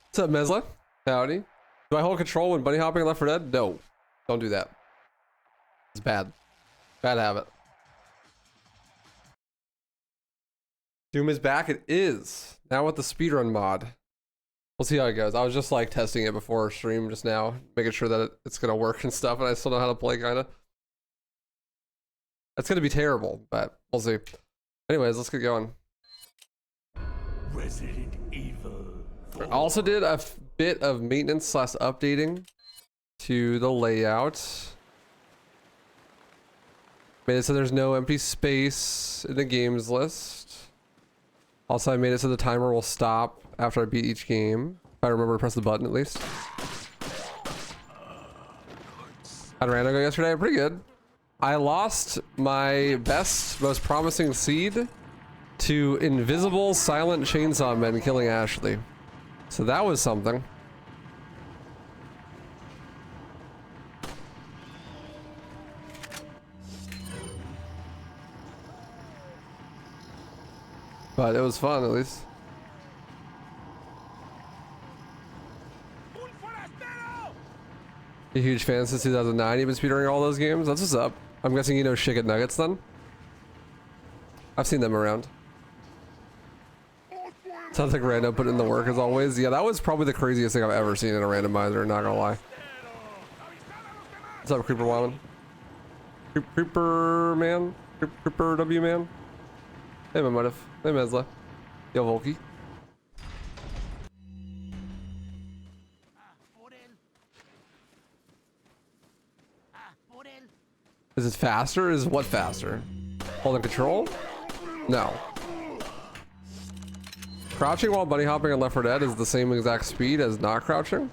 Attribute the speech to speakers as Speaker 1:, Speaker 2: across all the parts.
Speaker 1: What's up, Mesla? Howdy. Do I hold control when bunny hopping in Left 4 Dead? No. Don't do that. It's bad. Bad habit. Doom is back. It is. Now with the speedrun mod. We'll see how it goes. I was just like testing it before stream just now, making sure that it's gonna work and stuff, and I still know how to play kinda. It's gonna be terrible, but we'll see. Anyways, let's get going.
Speaker 2: Resident Evil 4.
Speaker 1: I also did a bit of maintenance / updating to the layout. Made it so there's no empty space in the games list. Also, I made it so the timer will stop after I beat each game. If I remember to press the button at least. How'd Rando go yesterday? Pretty good. I lost my best, most promising seed to invisible silent chainsaw men killing Ashley. So that was something. But it was fun at least. A huge fan since 2009. You've been speedrunning all those games? That's what's up. I'm guessing you know Chicken Nuggets then? I've seen them around. Sounds like Rando put in the work as always. Yeah, that was probably the craziest thing I've ever seen in a randomizer, not gonna lie. What's up, Creeper Woman? Creeper Man? Creeper W Man? Hey, Mamotif. Hey, Mesla. Yo, Volky. Is it faster? Is what faster? Holding control? No. Crouching while bunny hopping in Left 4 Dead is the same exact speed as not crouching.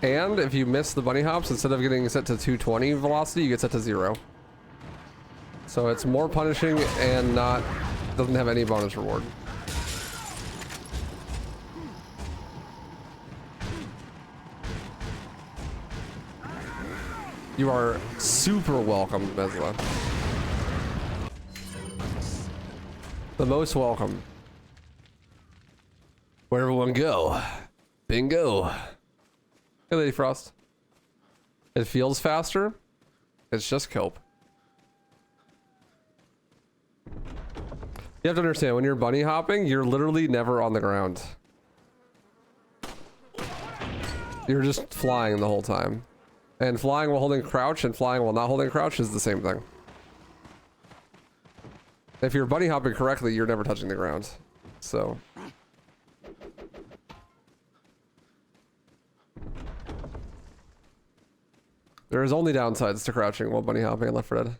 Speaker 1: And if you miss the bunny hops, instead of getting set to 220 velocity, you get set to 0. So it's more punishing and doesn't have any bonus reward. You are super welcome, Mesla. The most welcome. Where everyone go? Bingo. Hey, Lady Frost. It feels faster. It's just cope. You have to understand, when you're bunny hopping, you're literally never on the ground. You're just flying the whole time. And flying while holding crouch and flying while not holding crouch is the same thing. If you're bunny hopping correctly, you're never touching the ground. So. There is only downsides to crouching while bunny hopping in Left 4 Dead.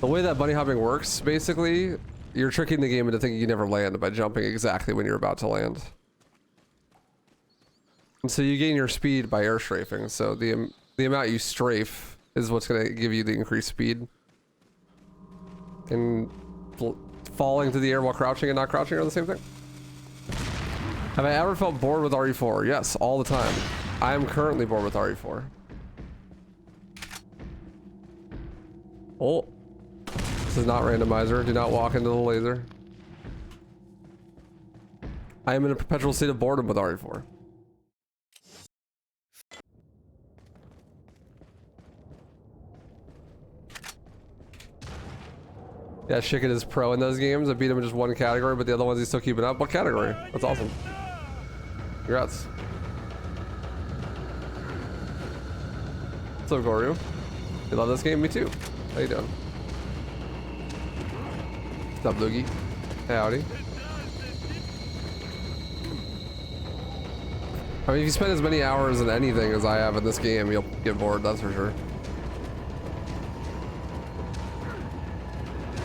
Speaker 1: The way that bunny hopping works, basically, you're tricking the game into thinking you never land by jumping exactly when you're about to land. And so you gain your speed by air strafing, so the amount you strafe is what's going to give you the increased speed. And falling through the air while crouching and not crouching are the same thing. Have I ever felt bored with RE4? Yes, all the time. I am currently bored with RE4. Oh. This is not randomizer. Do not walk into the laser. I am in a perpetual state of boredom with RE4. Yeah, Chicken is pro in those games. I beat him in just one category, but the other ones he's still keeping up. What category? That's awesome. Congrats. What's up, Goryu? You love this game? Me too. How you doing? What's up, Loogie? Hey, howdy. I mean, if you spend as many hours in anything as I have in this game, you'll get bored, that's for sure.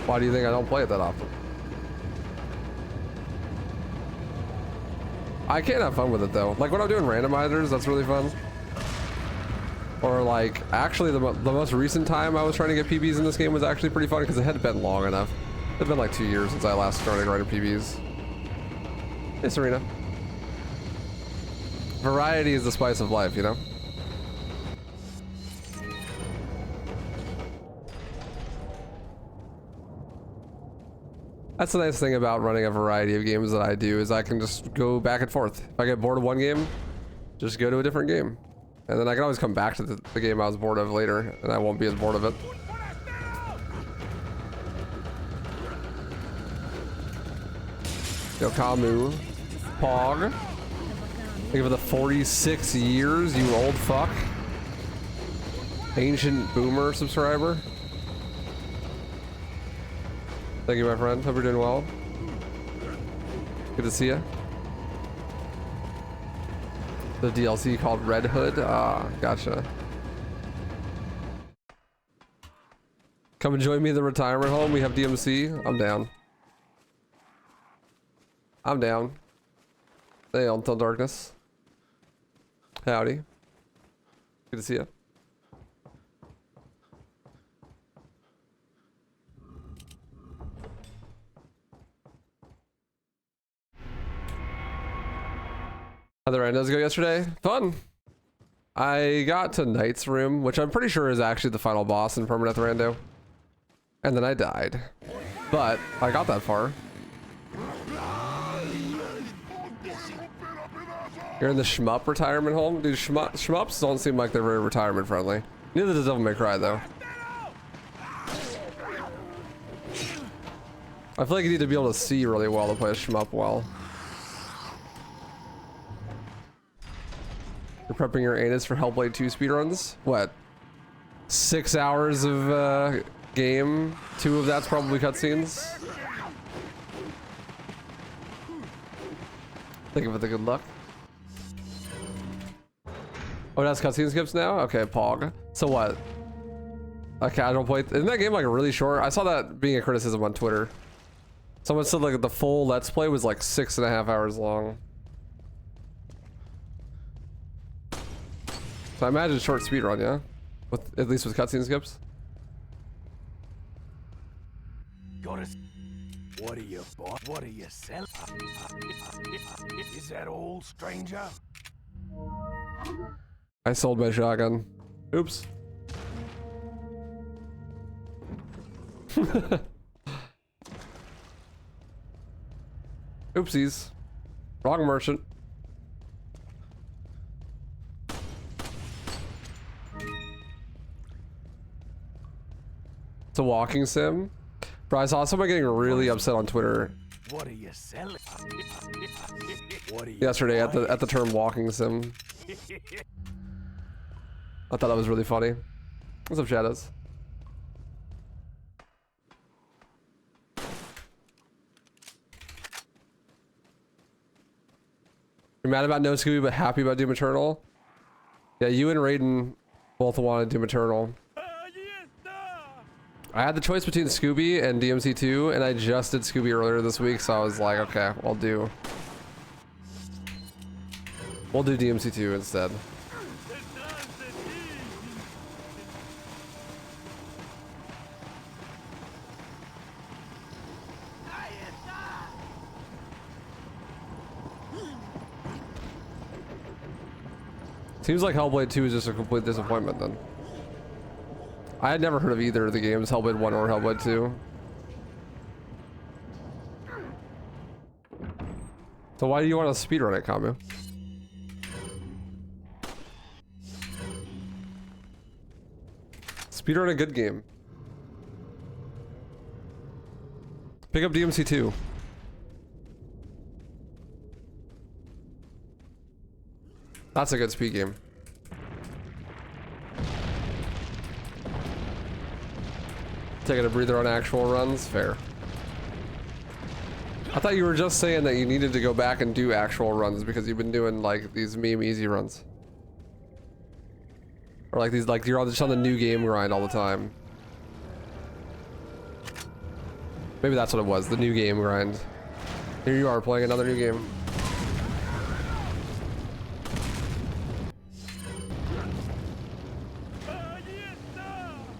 Speaker 1: Why do you think I don't play it that often? I can't have fun with it though. Like when I'm doing randomizers, that's really fun. Or like, actually the most recent time I was trying to get PBs in this game was actually pretty fun because it hadn't been long enough. It had been like 2 years since I last started writing PBs. Hey, Serena. Variety is the spice of life, you know? That's the nice thing about running a variety of games that I do is I can just go back and forth. If I get bored of one game, just go to a different game. And then I can always come back to the game I was bored of later, and I won't be as bored of it. Yo, Kamu. Pog. Think of the 46 years, you old fuck. Ancient boomer subscriber. Thank you, my friend. Hope you're doing well. Good to see you. The DLC called Red Hood. Ah, gotcha. Come and join me in the retirement home. We have DMC. I'm down. I'm down. Hey, Until Darkness. Howdy. Good to see you. How'd the randos go yesterday? Fun. I got to Knight's room, which I'm pretty sure is actually the final boss in Permanent Rando. And then I died. But I got that far. You're in the shmup retirement home? Dude, shmups don't seem like they're very retirement friendly. Neither does Devil May Cry though. I feel like you need to be able to see really well to play a shmup well. You're prepping your anus for Hellblade 2 speedruns? What? 6 hours of game? 2 of that's probably cutscenes? Think of it the good luck. Oh, that's cutscene skips now? Okay, Pog. So what? Okay, I don't play. Isn't that game like really short? I saw that being a criticism on Twitter. Someone said like the full Let's Play was like 6.5 hours long. So I imagine short speedrun, yeah? With at least with cutscene skips.
Speaker 2: What are you, boy? What are you selling? Is that all, stranger?
Speaker 1: I sold my shotgun. Oops. Oopsies. Wrong merchant. It's a walking sim. Bro, I saw someone getting really upset on Twitter.
Speaker 2: What are you selling? What are you
Speaker 1: yesterday at the term walking sim. I thought that was really funny. What's up, Shadows? You're mad about No Scooby, but happy about Doom Eternal? Yeah, you and Raiden both wanted Doom Eternal. I had the choice between Scooby and DMC2, and I just did Scooby earlier this week, so I was like, okay, we'll do DMC2 instead. Seems like Hellblade 2 is just a complete disappointment then. I had never heard of either of the games, Hellblade 1 or Hellblade 2. So why do you want to speedrun it, Kamu? Speedrun a good game. Pick up DMC 2. That's a good speed game. Taking a breather on actual runs, fair. I thought you were just saying that you needed to go back and do actual runs because you've been doing like these meme easy runs. Or like these, like you're just on the new game grind all the time. Maybe that's what it was, the new game grind. Here you are playing another new game.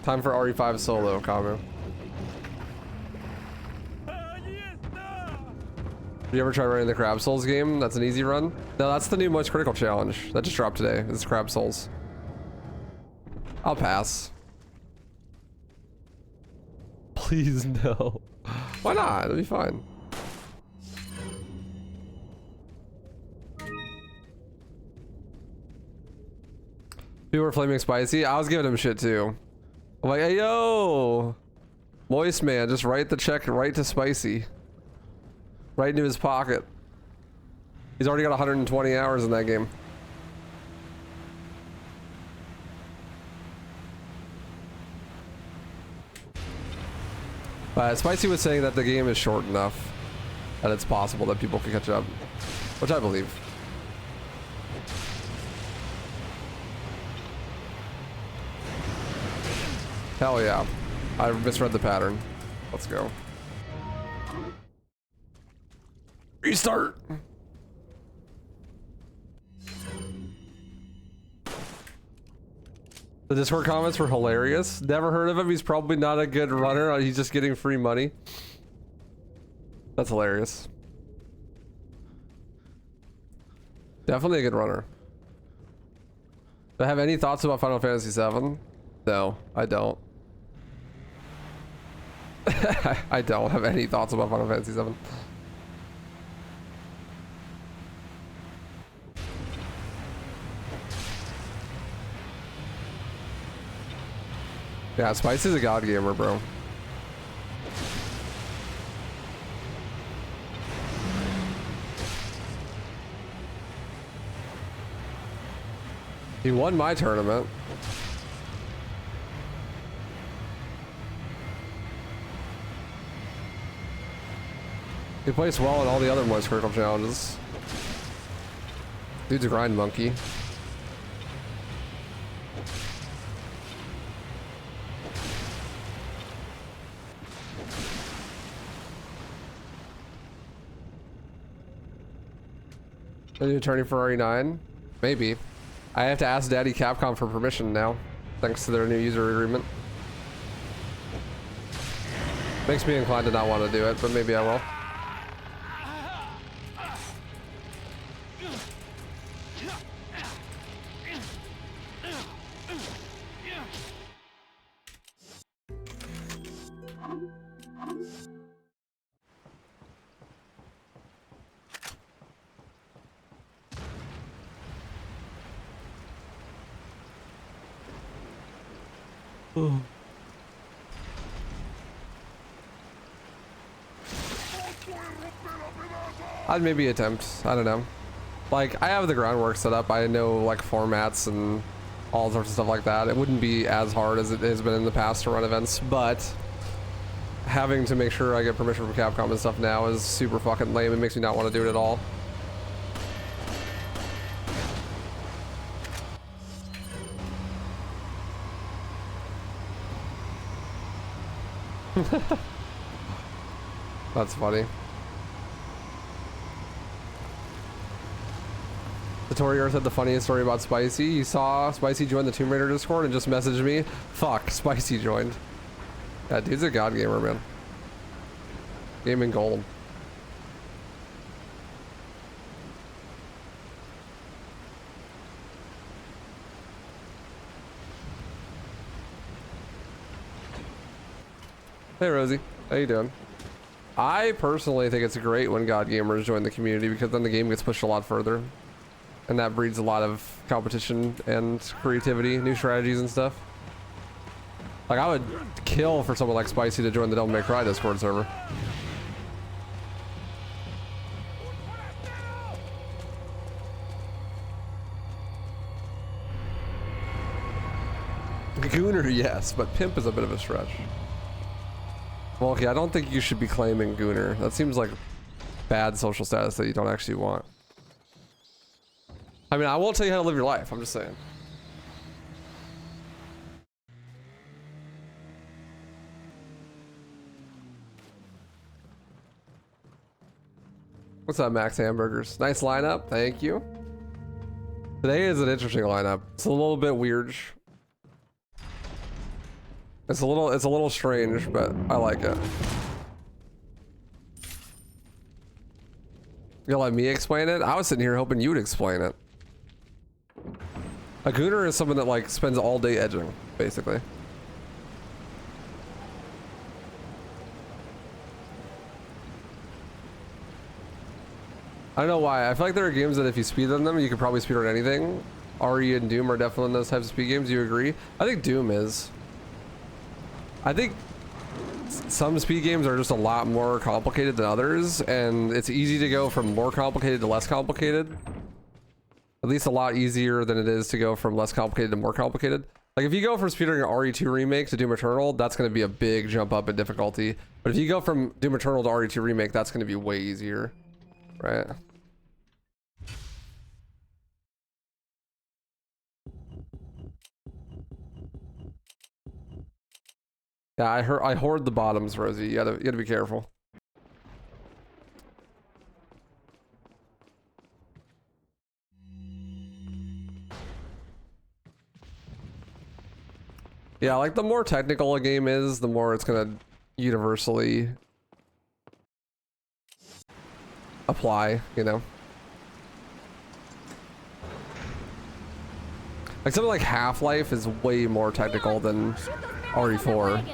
Speaker 1: Time for RE5 solo, Kamu. You ever try running the Crab Souls game? That's an easy run. No, that's the new Most Critical challenge that just dropped today. It's Crab Souls. I'll pass. Please no. Why not? It'll be fine. People were flaming spicy. I was giving him shit too. I'm like, hey yo, Moist Man, just write the check right to Spicy. Right into his pocket. He's already got 120 hours in that game. Spicy was saying that the game is short enough that it's possible that people can catch up, which I believe. Hell yeah. I misread the pattern. Let's go. Restart! The Discord comments were hilarious. Never heard of him. He's probably not a good runner. He's just getting free money. That's hilarious. Definitely a good runner. Do I have any thoughts about Final Fantasy VII? No, I don't. I don't have any thoughts about Final Fantasy VII. Yeah, Spicy's a god gamer, bro. He won my tournament. He plays well in all the other Moist Critical challenges. Dude's a grind monkey. Are you attorney for RE9? Maybe. I have to ask Daddy Capcom for permission now, thanks to their new user agreement. Makes me inclined to not want to do it, but maybe I will. I'd maybe attempt. I don't know. Like, I have the groundwork set up. I know like formats and all sorts of stuff like that. It wouldn't be as hard as it has been in the past to run events, but having to make sure I get permission from Capcom and stuff now is super fucking lame. It makes me not want to do it at all. That's funny. Tutorial said the funniest story about Spicy. He saw Spicy join the Tomb Raider Discord and just messaged me. Fuck, Spicy joined. That dude's a god gamer, man. Gaming gold. Hey Rosie, how you doing? I personally think it's great when god gamers join the community because then the game gets pushed a lot further. And that breeds a lot of competition and creativity, new strategies and stuff. Like, I would kill for someone like Spicy to join the Devil May Cry Discord server. Gooner, yes, but Pimp is a bit of a stretch. Well, okay, I don't think you should be claiming Gooner. That seems like bad social status that you don't actually want. I mean, I won't tell you how to live your life. I'm just saying. What's up, Max Hamburgers? Nice lineup. Thank you. Today is an interesting lineup. It's a little bit weird. It's a little strange, but I like it. You'll let me explain it? I was sitting here hoping you'd explain it. A gooner is someone that like spends all day edging, basically. I don't know why. I feel like there are games that if you speedrun them, you could probably speedrun anything. RE and Doom are definitely in those types of speed games. Do you agree? I think Doom is. I think some speed games are just a lot more complicated than others, and it's easy to go from more complicated to less complicated. At least a lot easier than it is to go from less complicated to more complicated. Like if you go from speedrunning an RE2 remake to Doom Eternal, that's going to be a big jump up in difficulty. But if you go from Doom Eternal to RE2 remake, that's going to be way easier, right? Yeah, I hoard the bottoms, Rosie. You gotta be careful. Yeah, like the more technical a game is, the more it's gonna universally apply, you know? Like something like Half-Life is way more technical than RE4.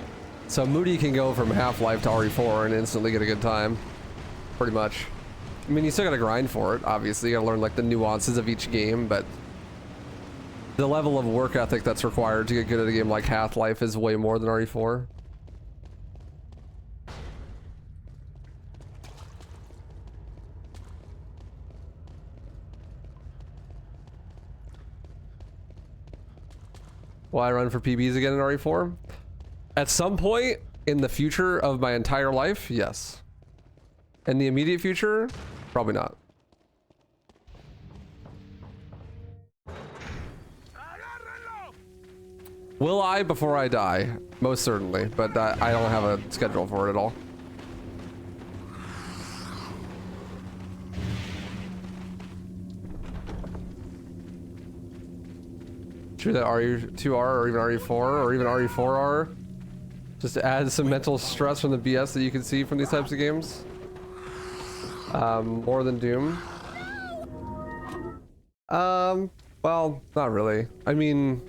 Speaker 1: So Moody can go from Half-Life to RE4 and instantly get a good time. Pretty much. I mean, you still gotta grind for it, obviously. You gotta learn like the nuances of each game, but the level of work ethic that's required to get good at a game like Half-Life is way more than RE4. Will I run for PBs again in RE4? At some point in the future of my entire life, yes. In the immediate future, probably not. Will I before I die? Most certainly, but I don't have a schedule for it at all. Sure that RE2R or even RE4 or even RE4R, just to add some mental stress from the BS that you can see from these types of games. More than Doom. Well, not really. I mean,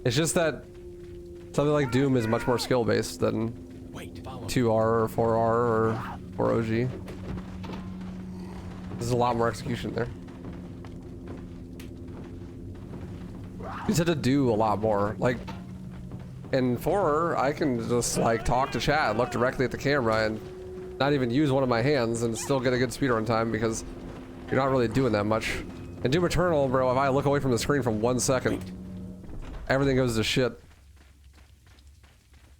Speaker 1: it's just that something like Doom is much more skill based than 2R or 4R or 4OG. There's a lot more execution there. You just have to do a lot more. Like in 4, I can just like talk to chat, look directly at the camera, and not even use one of my hands and still get a good speedrun time because you're not really doing that much. In Doom Eternal, bro, if I look away from the screen for 1 second, everything goes to shit.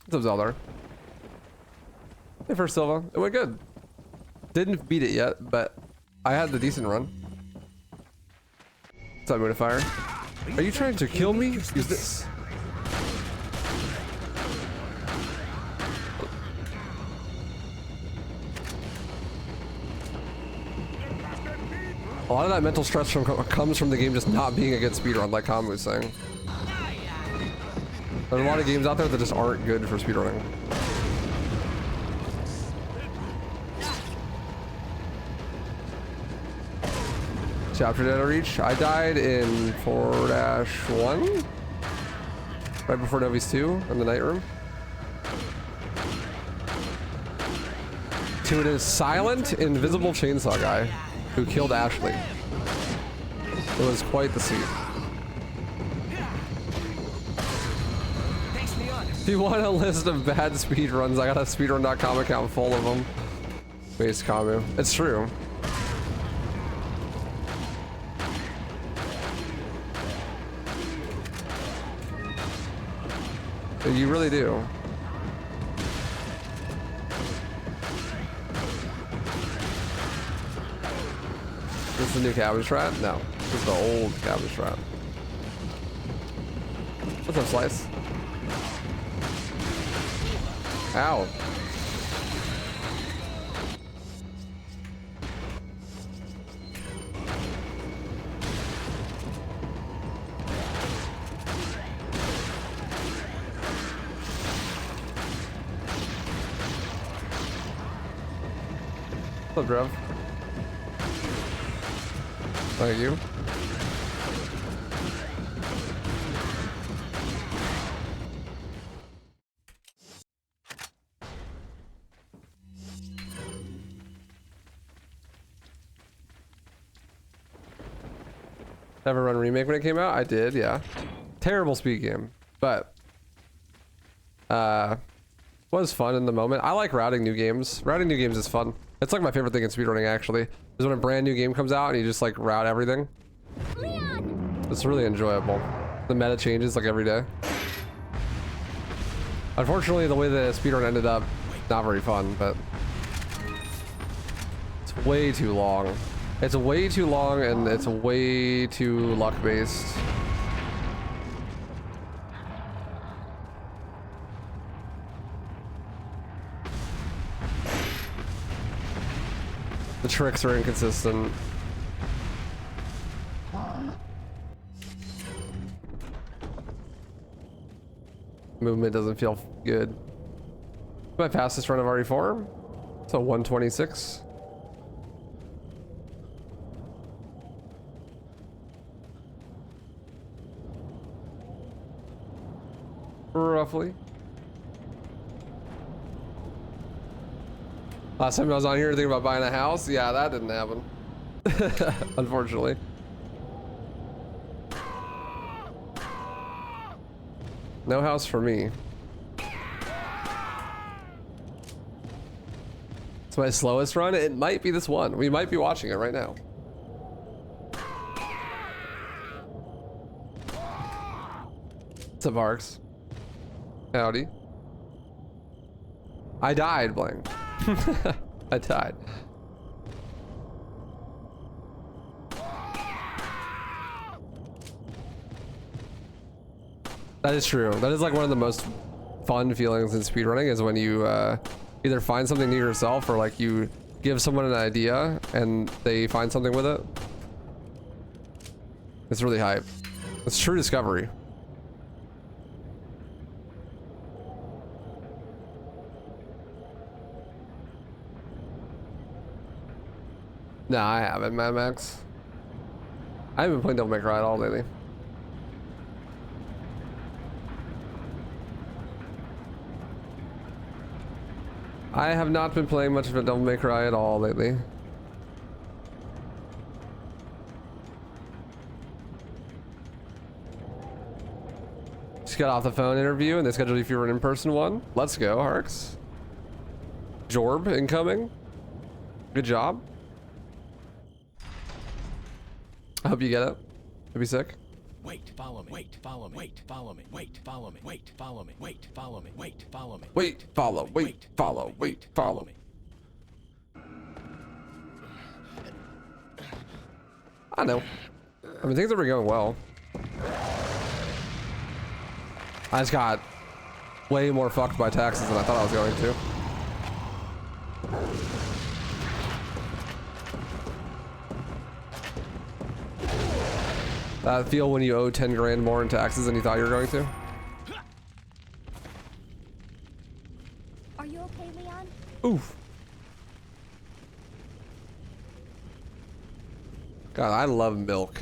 Speaker 1: What's up, Zeldar? Hey, First Silva. It went good. Didn't beat it yet, but I had the decent run. What's up, Moonifier? Are you trying to kill me? Use this. A lot of that mental stress comes from the game just not being a good speedrun, like Kamu was saying. There's a lot of games out there that just aren't good for speedrunning. Chapter did I reach? I died in 4-1, right before Novi's 2 in the night room. To an silent, invisible chainsaw guy who killed Ashley. It was quite the scene. If you want a list of bad speedruns, I got a speedrun.com account full of them. Waste Kamu. It's true. You really do. This is the new cabbage rat? No. This is the old cabbage rat. What's up, Slice? Ow. What's up, Drev? Thank you. Run Remake when it came out? I did, yeah. Terrible speed game, but was fun in the moment. I like routing new games. Routing new games is fun. It's like my favorite thing in speedrunning actually. Is when a brand new game comes out and you just like route everything. Leon! It's really enjoyable. The meta changes like every day. Unfortunately, the way the speedrun ended up, not very fun, but it's way too long. It's way too long and it's way too luck-based. The tricks are inconsistent. Movement doesn't feel good. My fastest run of RE4, so 126. Roughly. Last time I was on here thinking about buying a house, yeah, that didn't happen. Unfortunately. No house for me. It's my slowest run. It might be this one. We might be watching it right now. What's up, Arks? Howdy. I died, Blank. I died. That is true. That is like one of the most fun feelings in speedrunning is when you either find something new yourself or like you give someone an idea and they find something with it. It's really hype. It's true discovery. Nah, I haven't, Mad Max. I haven't been playing Devil May Cry at all lately. I have not been playing much of a Devil May Cry at all lately. Just got off the phone interview and they scheduled you for an in-person one. Let's go, Harks. Jorb incoming. Good job. I hope you get it. It'll be sick.
Speaker 2: Wait, follow me. Wait, follow me. Wait, follow me. Wait, follow me. Wait, follow me. Wait, follow me. Wait, follow me.
Speaker 1: Wait, follow, wait, follow, wait, follow me. I know. I mean, things have been going well. I just got way more fucked by taxes than I thought I was going to. That feel when you owe 10 grand more in taxes than you thought you were going to?
Speaker 3: Are you okay, Leon?
Speaker 1: Oof. God, I love milk.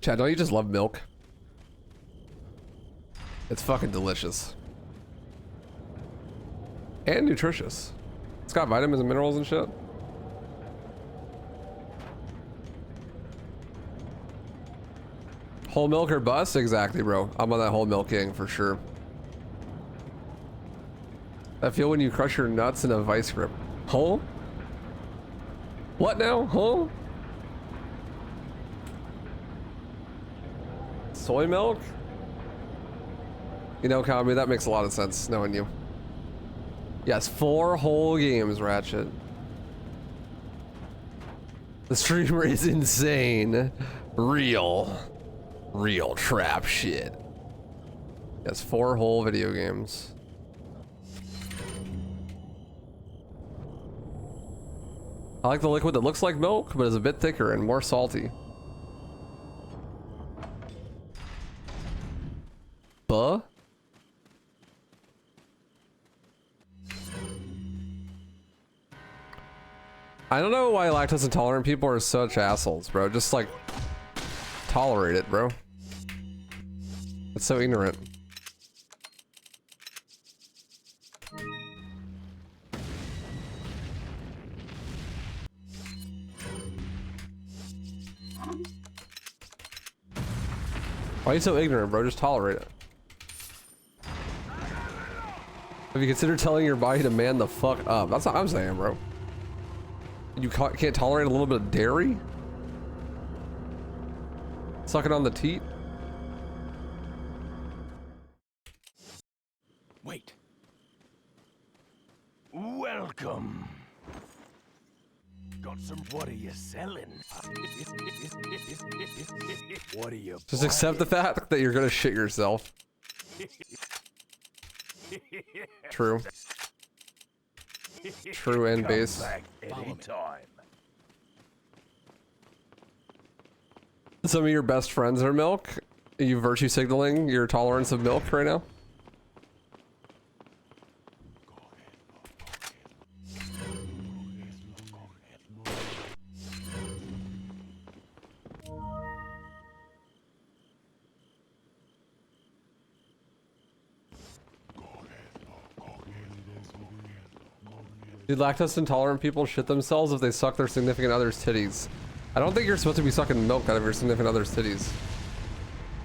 Speaker 1: Chad, don't you just love milk? It's fucking delicious. And nutritious. It's got vitamins and minerals and shit. Whole milk or bust? Exactly, bro. I'm on that whole milk king for sure. I feel when you crush your nuts in a vice grip. Whole? What now? Whole? Soy milk? You know, Kami, that makes a lot of sense, knowing you. Yes, 4 whole games, Ratchet. The streamer is insane. Real trap shit. Yes, 4 whole video games. I like the liquid that looks like milk, but is a bit thicker and more salty. Buh? I don't know why lactose intolerant people are such assholes, bro. Just like tolerate it, bro. It's so ignorant. Why are you so ignorant, bro? Just tolerate it. Have you considered telling your body to man the fuck up? That's what I'm saying, bro. You can't tolerate a little bit of dairy? Sucking on the teat?
Speaker 2: Wait. Welcome. Got some. What are you selling? What are you?
Speaker 1: Just accept the fact that you're gonna shit yourself. True. True and base.
Speaker 2: Back anytime.
Speaker 1: Some of your best friends are milk. Are you virtue signaling your tolerance of milk right now? Do lactose intolerant people shit themselves if they suck their significant other's titties? I don't think you're supposed to be sucking milk out of your significant other's titties.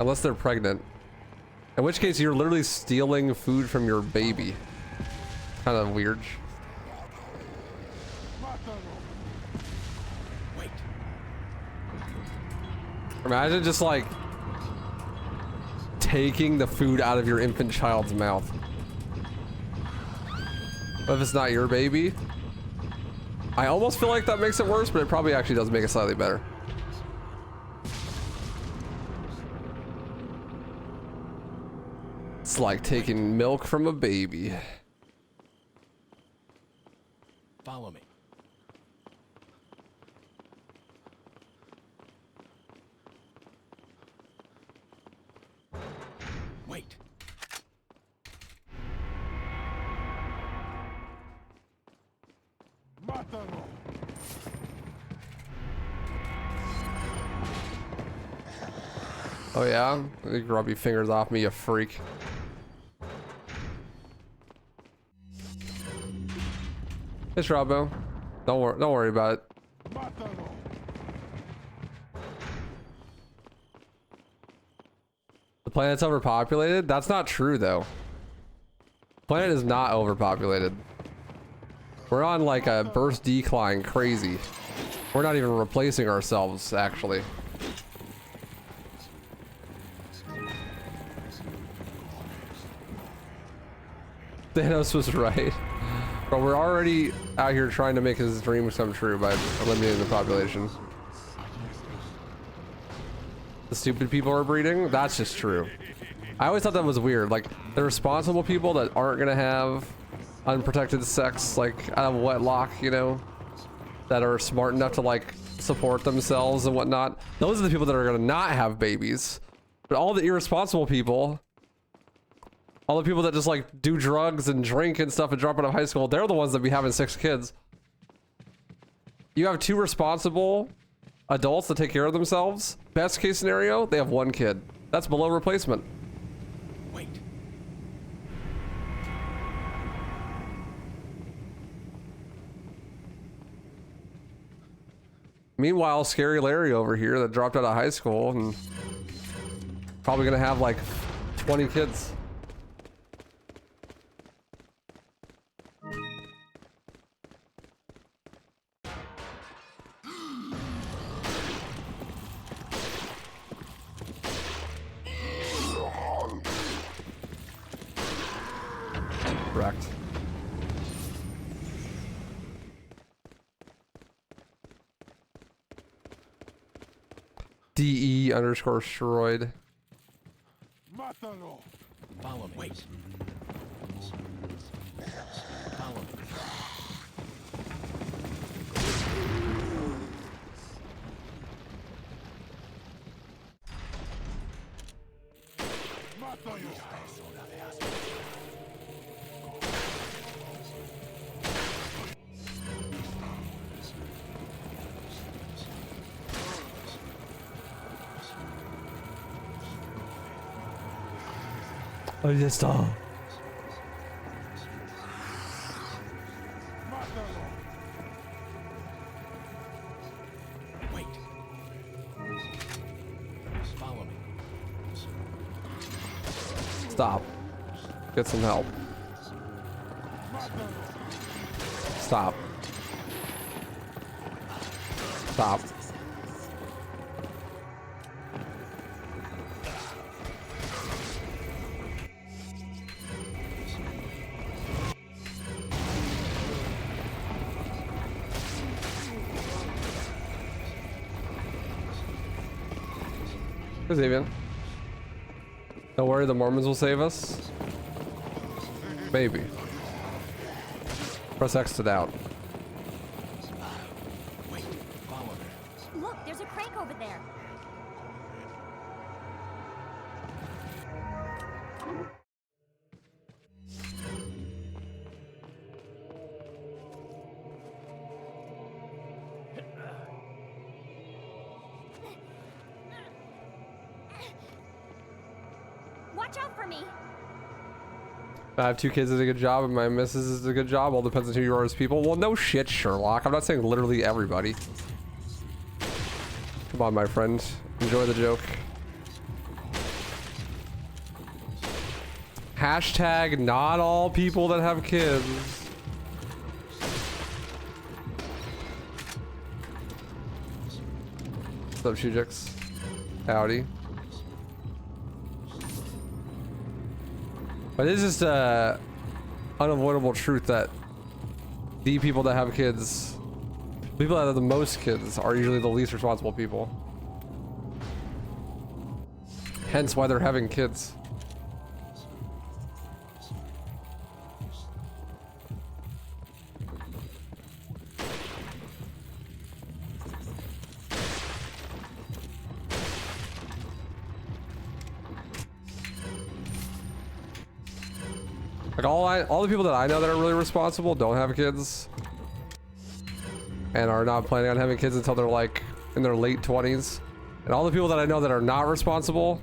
Speaker 1: Unless they're pregnant. In which case you're literally stealing food from your baby. Kind of weird.
Speaker 2: Wait.
Speaker 1: Imagine just like taking the food out of your infant child's mouth. But if it's not your baby, I almost feel like that makes it worse, but it probably actually does make it slightly better. It's like taking milk from a baby.
Speaker 2: Follow me. Wait.
Speaker 1: Oh yeah? You can rub your fingers off me, you freak. It's Robbo. Don't worry about it. The planet's overpopulated? That's not true though. The planet is not overpopulated. We're on like a burst decline crazy. We're not even replacing ourselves actually. Thanos was right. But we're already out here trying to make his dreams come true by eliminating the population. The stupid people are breeding? That's just true. I always thought that was weird. Like, the responsible people that aren't gonna have unprotected sex, like, out of wedlock, you know? That are smart enough to, like, support themselves and whatnot. Those are the people that are gonna not have babies. But all the irresponsible people, all the people that just like do drugs and drink and stuff and drop out of high school, they're the ones that be having 6 kids. You have 2 responsible adults that take care of themselves. Best case scenario, they have 1 kid. That's below replacement.
Speaker 2: Wait.
Speaker 1: Meanwhile, Scary Larry over here that dropped out of high school and probably gonna have like 20 kids. Correct. DE_steroid.
Speaker 2: Follow me. Wait. Follow me.
Speaker 1: Ahí está.
Speaker 2: Wait.
Speaker 1: Stop. Get some help. Stop. Stop. Where's Avian? Don't worry, the Mormons will save us. Maybe. Press X to doubt.
Speaker 3: Look, there's a crank over there. Watch out for me.
Speaker 1: I have 2 kids is a good job and my missus is a good job. All depends on who you are as people. Well, no shit, Sherlock. I'm not saying literally everybody. Come on, my friend. Enjoy the joke. Hashtag not all people that have kids. What's up, Shujix? Howdy. But it's just a unavoidable truth that the people that have kids, people that have the most kids, are usually the least responsible people. Hence why they're having kids. Like all the people that I know that are really responsible don't have kids and are not planning on having kids until they're like in their late 20s. And all the people that I know that are not responsible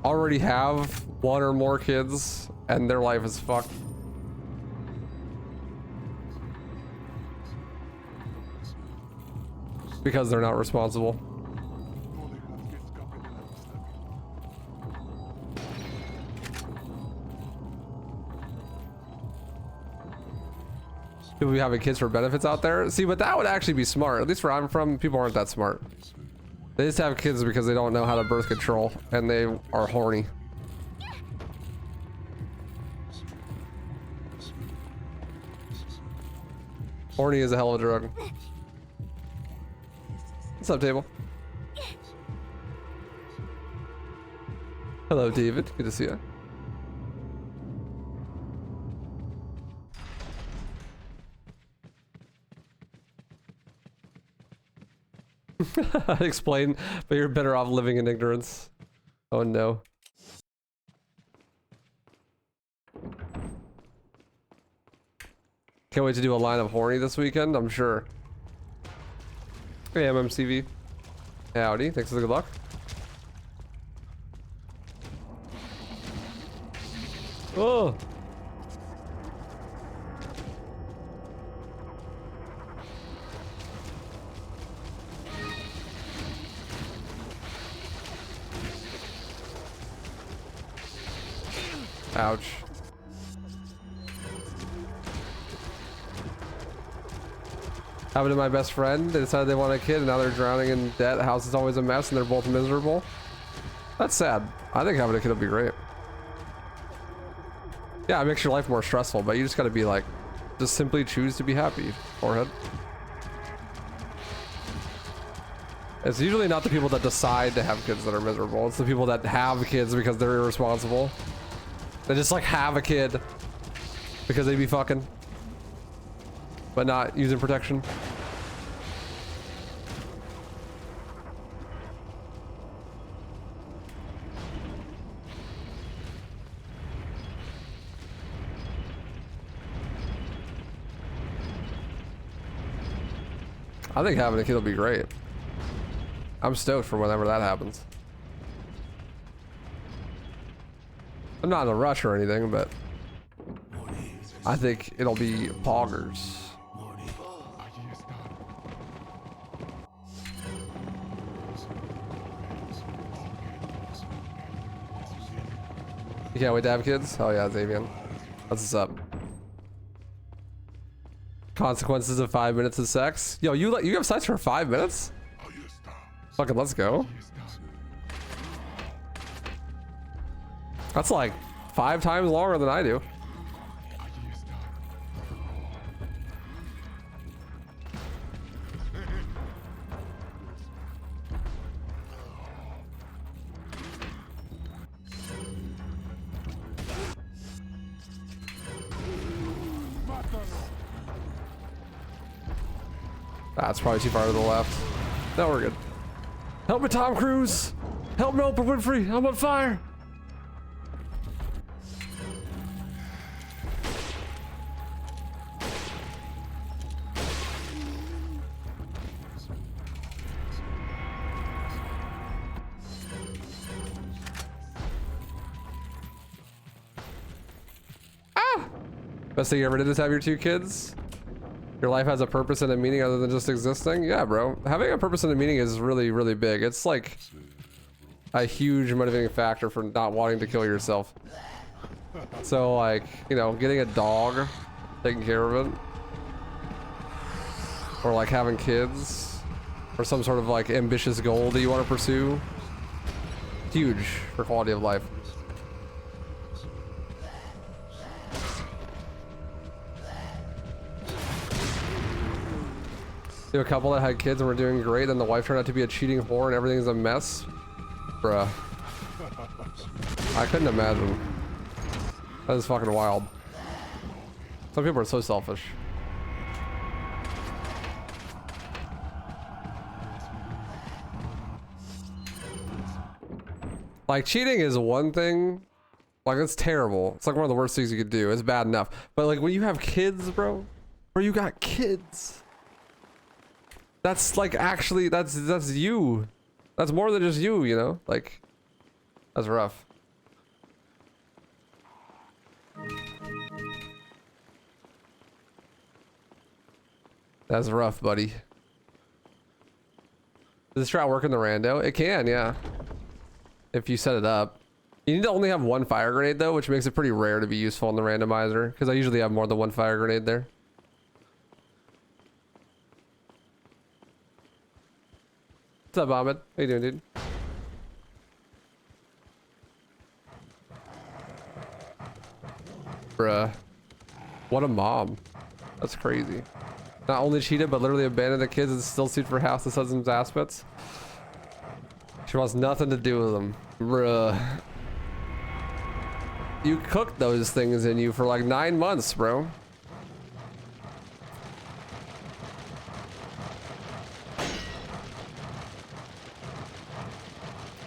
Speaker 1: already have 1 or more kids and their life is fucked. Because they're not responsible. People be having kids for benefits out there. See, but that would actually be smart. At least where I'm from, people aren't that smart. They just have kids because they don't know how to birth control and they are horny. Horny is a hell of a drug. What's up, table? Hello, David. Good to see you. Explain, but you're better off living in ignorance. Oh no. Can't wait to do a line of horny this weekend, I'm sure. Hey, MMCV. Howdy, thanks for the good luck. Oh! Ouch. Happened to my best friend. They decided they want a kid and now they're drowning in debt. The house is always a mess and they're both miserable. That's sad. I think having a kid would be great. Yeah, it makes your life more stressful, but you just gotta be like, just simply choose to be happy. Forehead. It's usually not the people that decide to have kids that are miserable. It's the people that have kids because they're irresponsible. They just like have a kid because they be fucking, but not using protection. I think having a kid will be great. I'm stoked for whenever that happens. I'm not in a rush or anything, but I think it'll be poggers. You can't wait to have kids? Oh yeah, Xavier. That's what's up. Consequences of 5 minutes of sex. Yo, you have sex for 5 minutes? Fucking let's go. That's like 5 times longer than I do. That's probably too far to the left. No, we're good. Help me, Tom Cruise! Help me, Oprah Winfrey! I'm on fire! Ah! Best thing you ever did is have your 2 kids? Your life has a purpose and a meaning other than just existing? Yeah, bro. Having a purpose and a meaning is really, really big. It's like a huge motivating factor for not wanting to kill yourself. So like, you know, getting a dog, taking care of it, or like having kids, or some sort of like ambitious goal that you want to pursue. Huge for quality of life. You have a couple that had kids and were doing great, then the wife turned out to be a cheating whore and everything's a mess? Bruh. I couldn't imagine. That is fucking wild. Some people are so selfish. Like, cheating is one thing. Like, it's terrible. It's like one of the worst things you could do. It's bad enough. But like, when you have kids, bro, or you got kids, that's like actually, that's you. That's more than just you, you know? Like, that's rough. That's rough, buddy. Does this strat work in the rando? It can, yeah. If you set it up. You need to only have 1 fire grenade though, which makes it pretty rare to be useful in the randomizer, because I usually have more than 1 fire grenade there. What's up, Ahmed? How you doing, dude? Bruh. What a mom. That's crazy. Not only cheated, but literally abandoned the kids and still sued for half the husband's aspects. She wants nothing to do with them. Bruh. You cooked those things in you for like 9 months, bro.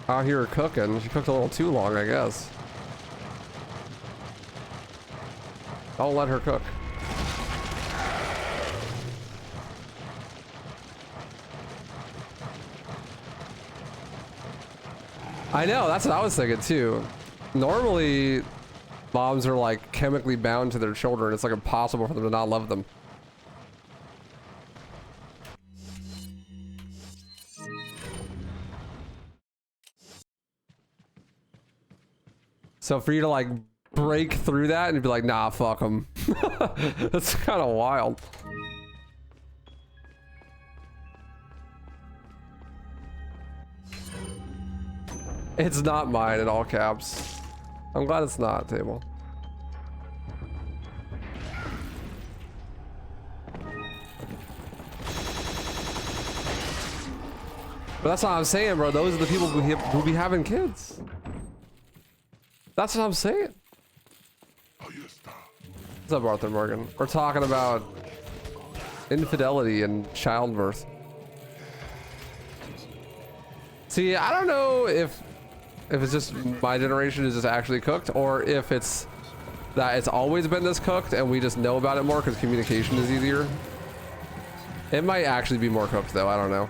Speaker 1: Out here cooking. She cooked a little too long, I guess. Don't let her cook. I know, that's what I was thinking too. Normally, moms are like chemically bound to their children. It's like impossible for them to not love them. So for you to like break through that and be like, nah, fuck them. That's kind of wild. It's not mine in all caps. I'm glad it's not, table. But that's what I'm saying, bro. Those are the people who be having kids. That's what I'm saying. What's up, Arthur Morgan? We're talking about infidelity and childbirth. See, I don't know if it's just my generation is just actually cooked, or if it's that it's always been this cooked and we just know about it more because communication is easier. It might actually be more cooked though. I don't know.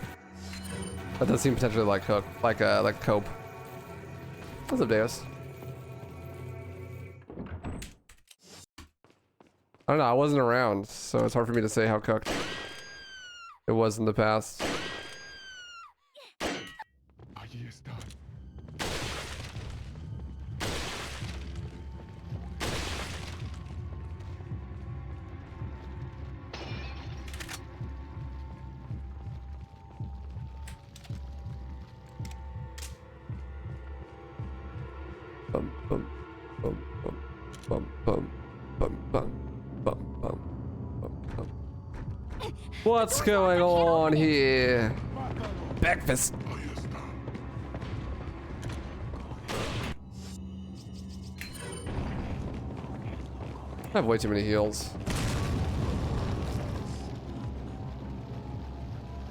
Speaker 1: That does seem potentially like cook, like cope. What's up, Davis? I don't know. I wasn't around, so it's hard for me to say how cooked it was in the past. bum, bum, bum, bum, bum, bum, bum, bum, bum, bum, bum. What's going on here? Breakfast. I have way too many heals.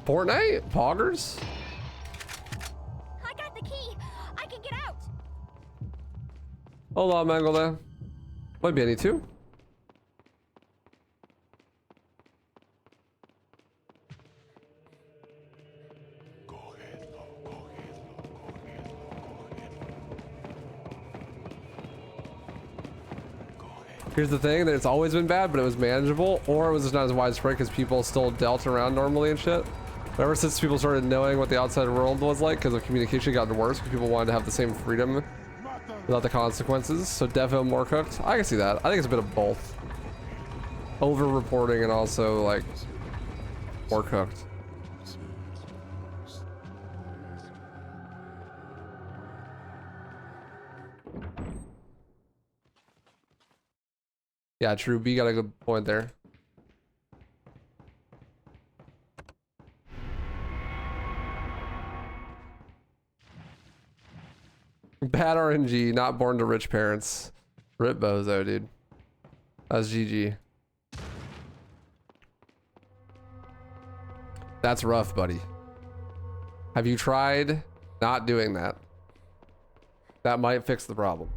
Speaker 1: Fortnite? Poggers?
Speaker 3: I got the key. I can get out.
Speaker 1: Hold on, Mangle there. Might be any two. Here's the thing, that it's always been bad, but it was manageable, or it was just not as widespread because people still dealt around normally and shit. But ever since people started knowing what the outside world was like, because of communication gotten worse, because people wanted to have the same freedom without the consequences. So Devo more cooked. I can see that. I think it's a bit of both. Over-reporting and also like more cooked. Yeah, true. B got a good point there. Bad RNG, not born to rich parents. Rip bozo, dude. That's GG. That's rough, buddy. Have you tried not doing that? That might fix the problem.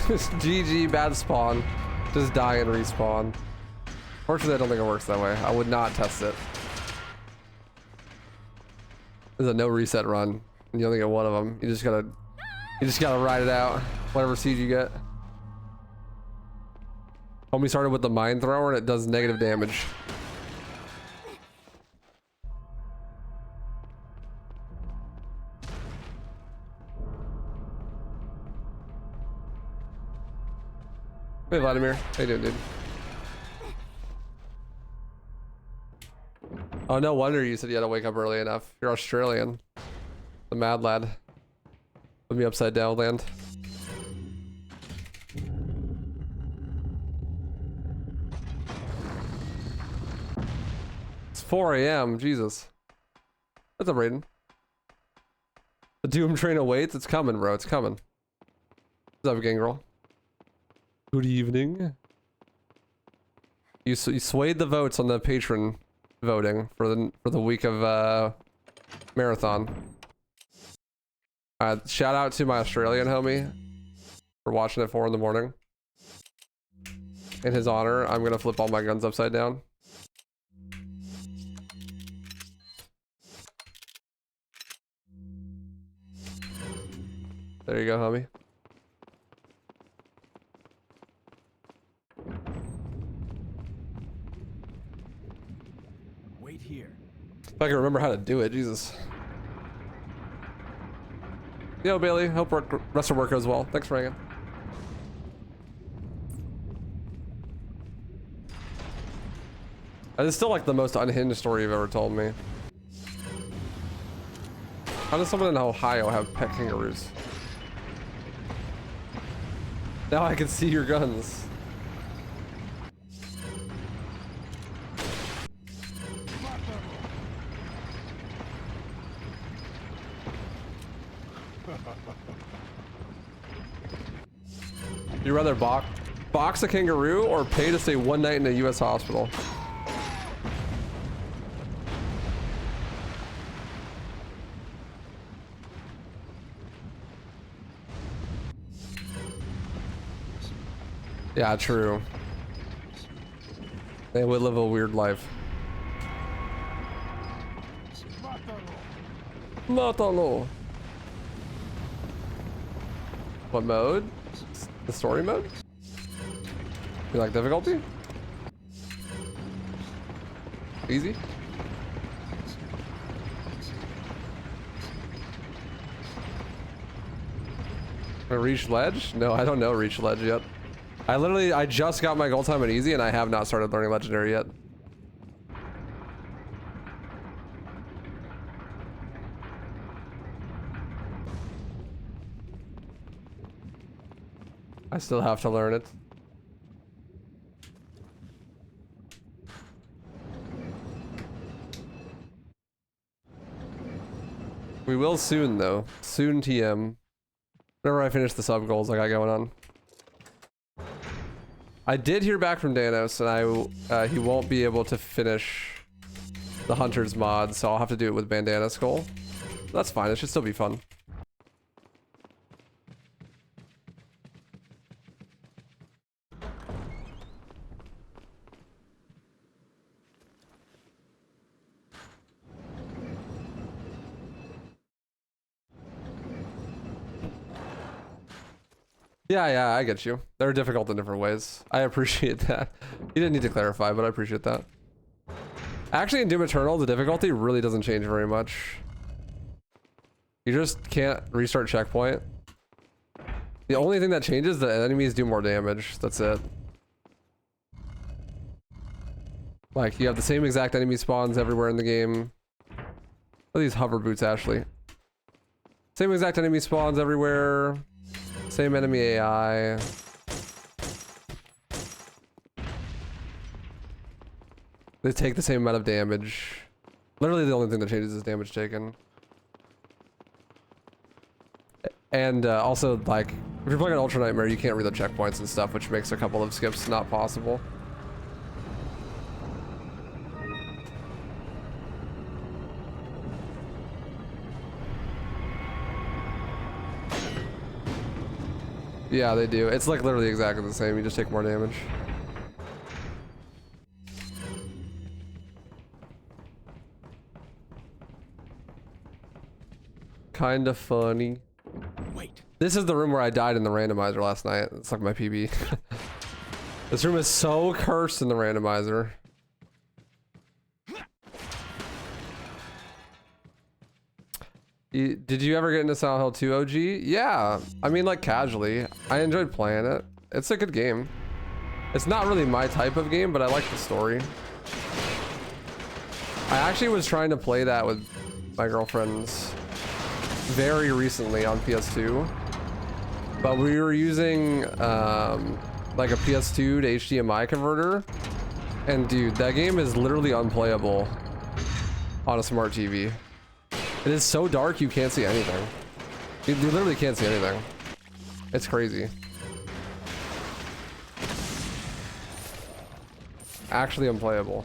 Speaker 1: GG, bad spawn. Just die and respawn. Fortunately, I don't think it works that way. I would not test it. There's a no reset run, and you only get one of them. You just gotta ride it out. Whatever seed you get. Homie started with the mine thrower, and it does negative damage. Hey Vladimir, how you doing, dude? Oh, no wonder you said you had to wake up early enough. You're Australian. The mad lad. Put me upside down, land. It's 4 AM, Jesus. What's up, Raiden? The Doom train awaits. It's coming, bro. It's coming. What's up, gang girl? Good evening. You swayed the votes on the patron voting for the week of marathon. Shout out to my Australian homie for watching at 4 in the morning. In his honor, I'm gonna flip all my guns upside down. There you go, homie.
Speaker 2: Wait here.
Speaker 1: If I can remember how to do it, Jesus. Yo, Bailey, hope rest of work goes well. Thanks for hanging. That is still like the most unhinged story you've ever told me. How does someone in Ohio have pet kangaroos? Now I can see your guns. You rather box a kangaroo or pay to stay one night in a US hospital? Yeah, true. They would live a weird life. Matalo. What mode? The story mode? You like difficulty? Easy? Reach ledge? No, I don't know reach ledge yet. I just got my gold time at easy and I have not started learning legendary yet. I still have to learn it. We will soon though. Soon TM. Whenever I finish the sub goals I got going on. I did hear back from Danos and he won't be able to finish the Hunter's mod, so I'll have to do it with Bandana Skull. That's fine, it should still be fun. Yeah, I get you. They're difficult in different ways. I appreciate that. You didn't need to clarify, but I appreciate that. Actually, in Doom Eternal, the difficulty really doesn't change very much. You just can't restart checkpoint. The only thing that changes is that enemies do more damage. That's it. Like, you have the same exact enemy spawns everywhere in the game. What are these hover boots, Ashley? Same exact enemy spawns everywhere. Same enemy AI. They take the same amount of damage. Literally the only thing that changes is damage taken. And also, like, if you're playing an Ultra Nightmare, you can't read the checkpoints and stuff, which makes a couple of skips not possible. Yeah, they do. It's like literally exactly the same. You just take more damage. Kinda funny.
Speaker 2: Wait.
Speaker 1: This is the room where I died in the randomizer last night. It's like my PB. This room is so cursed in the randomizer. Did you ever get into Silent Hill 2 OG? Yeah, I mean, like, casually. I enjoyed playing it. It's a good game. It's not really my type of game, but I like the story. I actually was trying to play that with my girlfriends very recently on PS2, but we were using like a PS2 to HDMI converter, and dude, that game is literally unplayable on a smart TV. It is so dark you can't see anything. You literally can't see anything. It's crazy. Actually unplayable.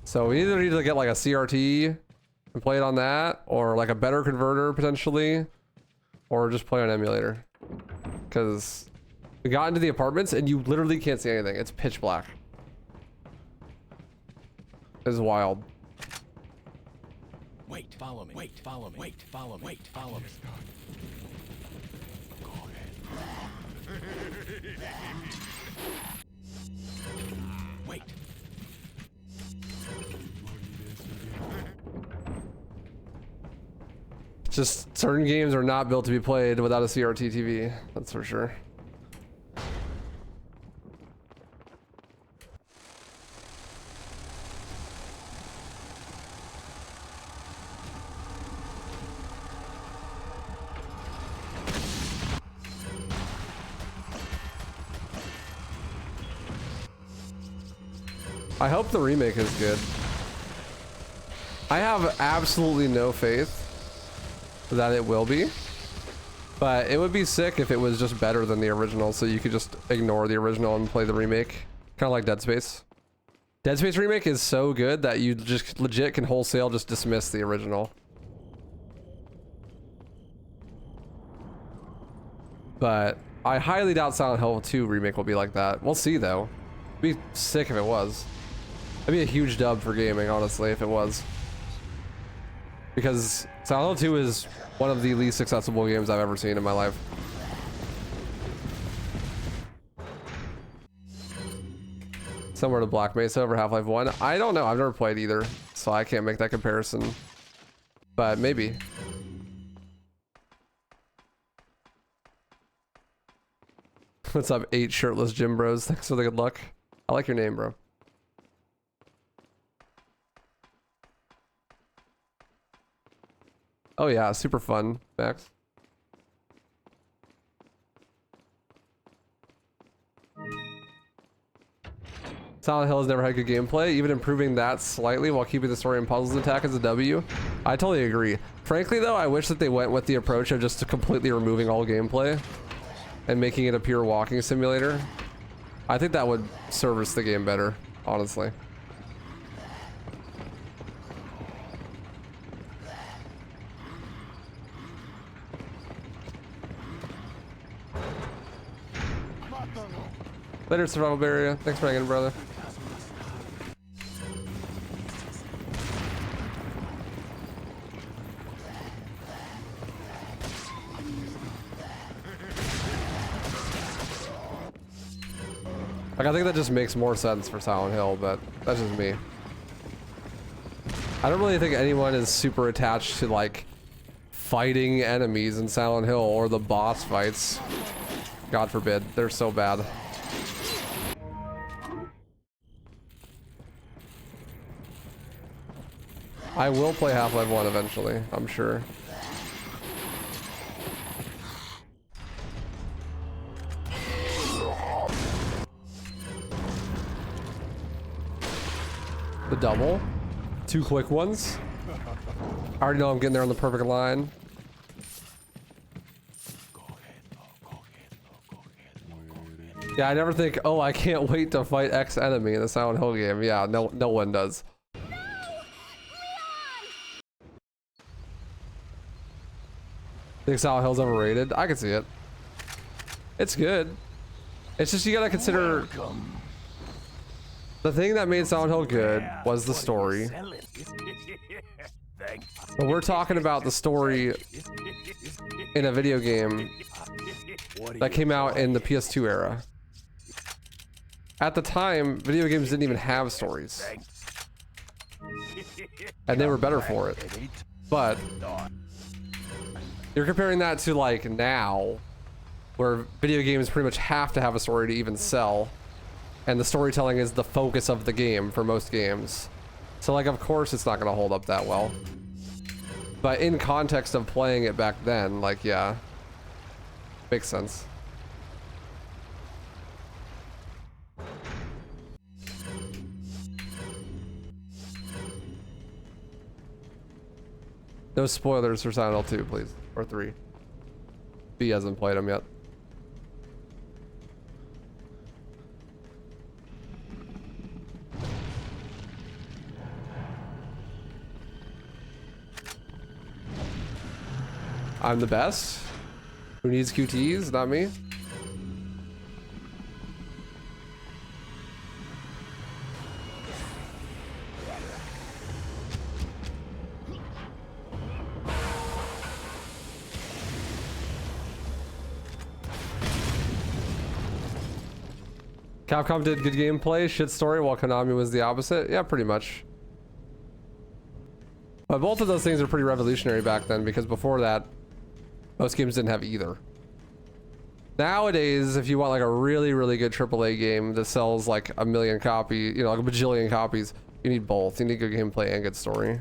Speaker 1: So we either need to get like a CRT and play it on that, or like a better converter potentially, or just play on emulator. Because we got into the apartments and you literally can't see anything. It's pitch black. It's wild.
Speaker 2: Wait, follow me. Wait, follow me. Wait, follow me. Wait, follow me. Go ahead. Wait.
Speaker 1: Just certain games are not built to be played without a CRT TV. That's for sure. I hope the remake is good. I have absolutely no faith that it will be, but it would be sick if it was just better than the original, so you could just ignore the original and play the remake. Kind of like Dead Space. Dead Space remake is so good that you just legit can wholesale just dismiss the original. But I highly doubt Silent Hill 2 remake will be like that. We'll see though. It'd be sick if it was. That'd be a huge dub for gaming, honestly, if it was. Because Silent Hill 2 is one of the least accessible games I've ever seen in my life. Somewhere to Black Mesa over Half-Life 1. I don't know. I've never played either, so I can't make that comparison. But maybe. What's up, 8 shirtless gym bros? Thanks for the good luck. I like your name, bro. Oh yeah, super fun, Max. Silent Hill has never had good gameplay. Even improving that slightly while keeping the story and puzzles intact is a W. I totally agree. Frankly though, I wish that they went with the approach of just completely removing all gameplay and making it a pure walking simulator. I think that would service the game better, honestly. Later, Survival Barrier. Thanks for hanging, brother. Like, I think that just makes more sense for Silent Hill, but that's just me. I don't really think anyone is super attached to, like, fighting enemies in Silent Hill or the boss fights. God forbid. They're so bad. I will play Half-Life 1 eventually, I'm sure. The double. 2 quick ones. I already know I'm getting there on the perfect line. Yeah, I never think, oh, I can't wait to fight X enemy in a Silent Hill game. Yeah, no one does. Think Silent Hill's overrated? I can see it. It's good. It's just you gotta consider the thing that made Silent Hill good was the story. But we're talking about the story in a video game that came out in the PS2 era. At the time, video games didn't even have stories. And they were better for it. But you're comparing that to like now, where video games pretty much have to have a story to even sell. And the storytelling is the focus of the game for most games. So like, of course it's not gonna hold up that well. But in context of playing it back then, like, yeah, makes sense. No spoilers for Silent Hill 2, please. Or 3. B hasn't played them yet. I'm the best? Who needs QTEs? Not me. Capcom did good gameplay, shit story, while Konami was the opposite. Yeah, pretty much. But both of those things are pretty revolutionary back then, because before that, most games didn't have either. Nowadays, if you want like a really, really good AAA game that sells like a million copies, you know, like a bajillion copies, you need both. You need good gameplay and good story.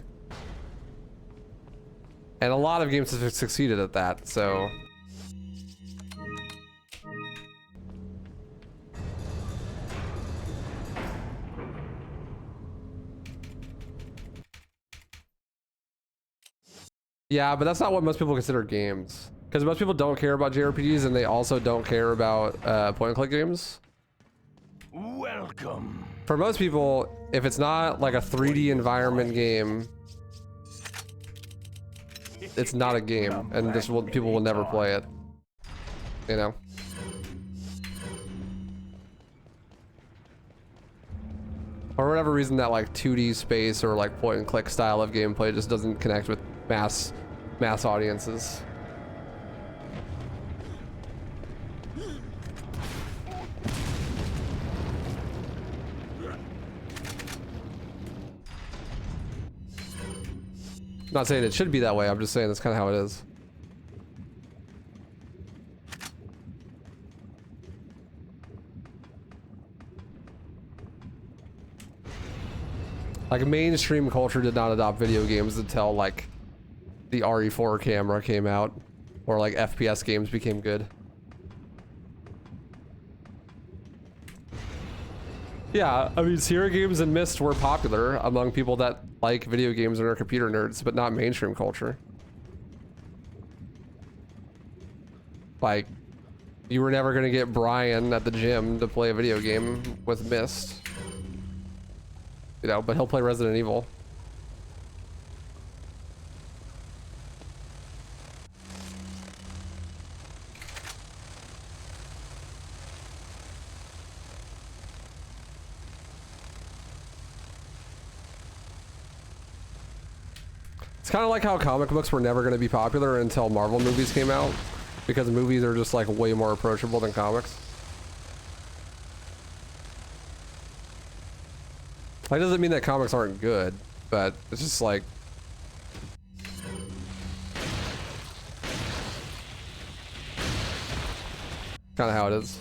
Speaker 1: And a lot of games have succeeded at that, so. Yeah, but that's not what most people consider games. Because most people don't care about JRPGs, and they also don't care about point-and-click games.
Speaker 2: Welcome.
Speaker 1: For most people, if it's not like a 3D environment game, it's not a game, and people will never play it. You know? For whatever reason, that like 2D space or like point-and-click style of gameplay just doesn't connect with mass audiences. I'm not saying it should be that way, I'm just saying that's kind of how it is. Like mainstream culture did not adopt video games until like the RE4 camera came out, or like FPS games became good. Yeah, I mean, Sierra games and Myst were popular among people that like video games and are computer nerds, but not mainstream culture. Like, you were never gonna get Brian at the gym to play a video game with Myst. You know, but he'll play Resident Evil. It's kind of like how comic books were never going to be popular until Marvel movies came out, because movies are just like way more approachable than comics. That doesn't mean that comics aren't good, but it's just like kind of how it is.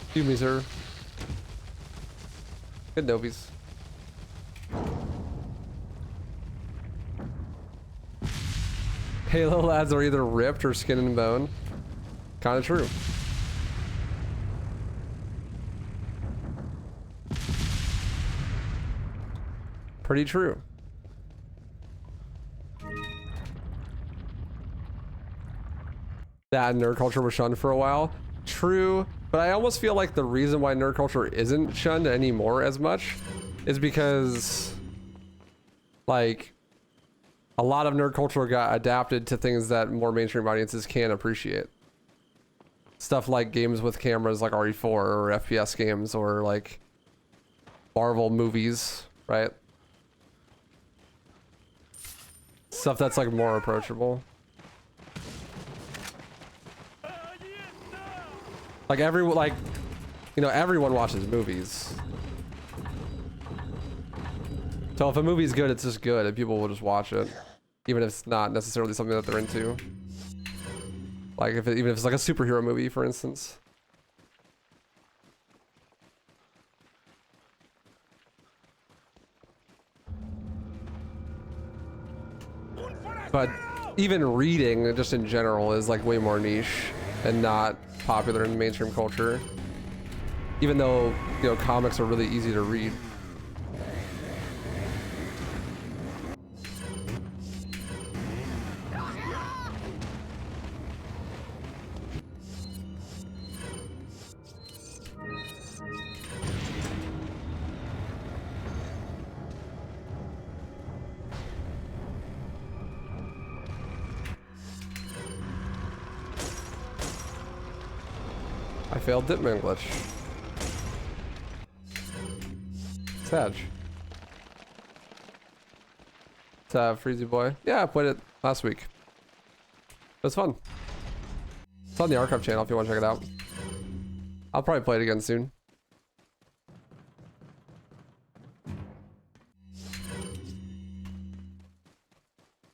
Speaker 1: Excuse me, sir. Good novies. Halo lads are either ripped or skin and bone. Kind of true. Pretty true. That nerd culture was shunned for a while. True, but I almost feel like the reason why nerd culture isn't shunned anymore as much is because, like, a lot of nerd culture got adapted to things that more mainstream audiences can appreciate. Stuff like games with cameras like RE4 or FPS games or like Marvel movies, right? Stuff that's like more approachable. Like everyone, like, you know, everyone watches movies. So if a movie's good, it's just good and people will just watch it. Even if it's not necessarily something that they're into. Like if it, even if it's like a superhero movie, for instance. But even reading, just in general, is like way more niche and not popular in mainstream culture. Even though, you know, comics are really easy to read. I failed Dipman glitch. Sag. It's Freezy Boy. Yeah, I played it last week. It was fun. It's on the archive channel if you want to check it out. I'll probably play it again soon.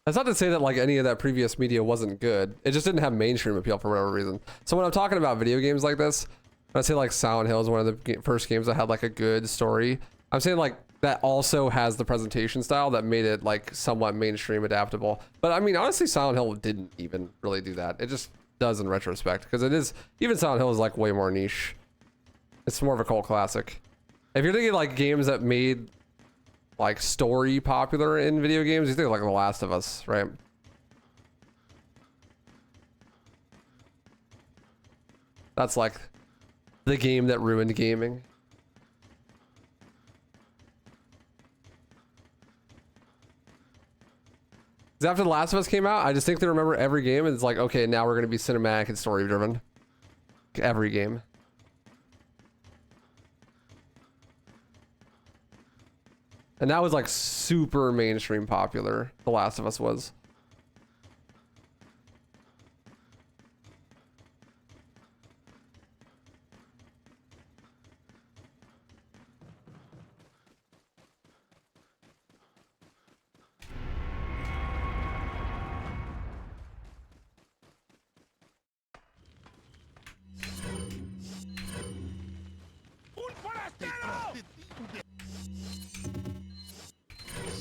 Speaker 1: That's not to say that like any of that previous media wasn't good. It just didn't have mainstream appeal for whatever reason. So when I'm talking about video games like this, when I say like Silent Hill is one of the first games that had like a good story, I'm saying like that also has the presentation style that made it like somewhat mainstream adaptable. But I mean, honestly, Silent Hill didn't even really do that. It just does in retrospect, because it is, even Silent Hill is like way more niche. It's more of a cult classic. If you're thinking like games that made like story popular in video games, you think like The Last of Us, right? That's like the game that ruined gaming. Because after The Last of Us came out, I just think they remember every game and it's like, okay, now we're going to be cinematic and story driven. Every game. And that was like super mainstream popular. The Last of Us was.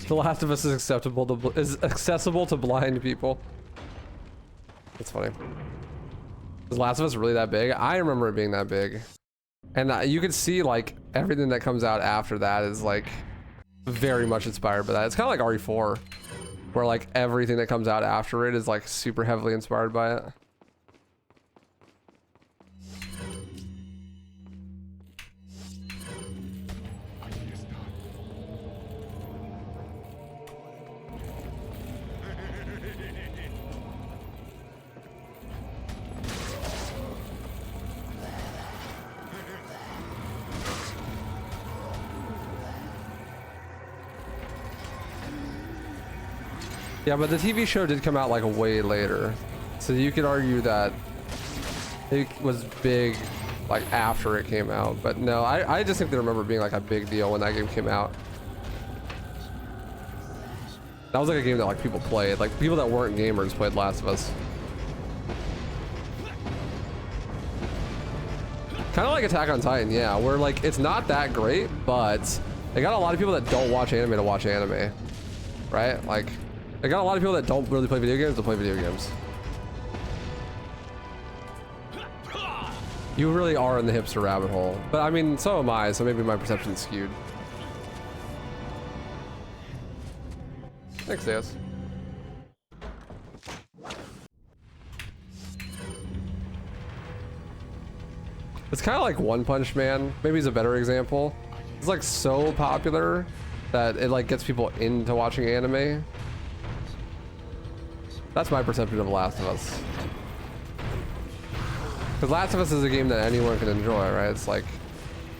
Speaker 1: The Last of Us is accessible to blind people. That's funny. Is Last of Us really that big? I remember it being that big. And you could see like everything that comes out after that is like very much inspired by that. It's kind of like RE4, where like everything that comes out after it is like super heavily inspired by it. Yeah, but the TV show did come out like way later. So you could argue that it was big like after it came out. But no, I just think they remember it being like a big deal when that game came out. That was like a game that like people played. Like people that weren't gamers played Last of Us. Kind of like Attack on Titan, yeah, where like it's not that great, but they got a lot of people that don't watch anime to watch anime, right? Like, they got a lot of people that don't really play video games to play video games. You really are in the hipster rabbit hole, but I mean, so am I, so maybe my perception's skewed. Thanks, Deus. It's kind of like One Punch Man. Maybe it's a better example. It's like so popular that it like gets people into watching anime. That's my perception of Last of Us. Because Last of Us is a game that anyone can enjoy, right? It's like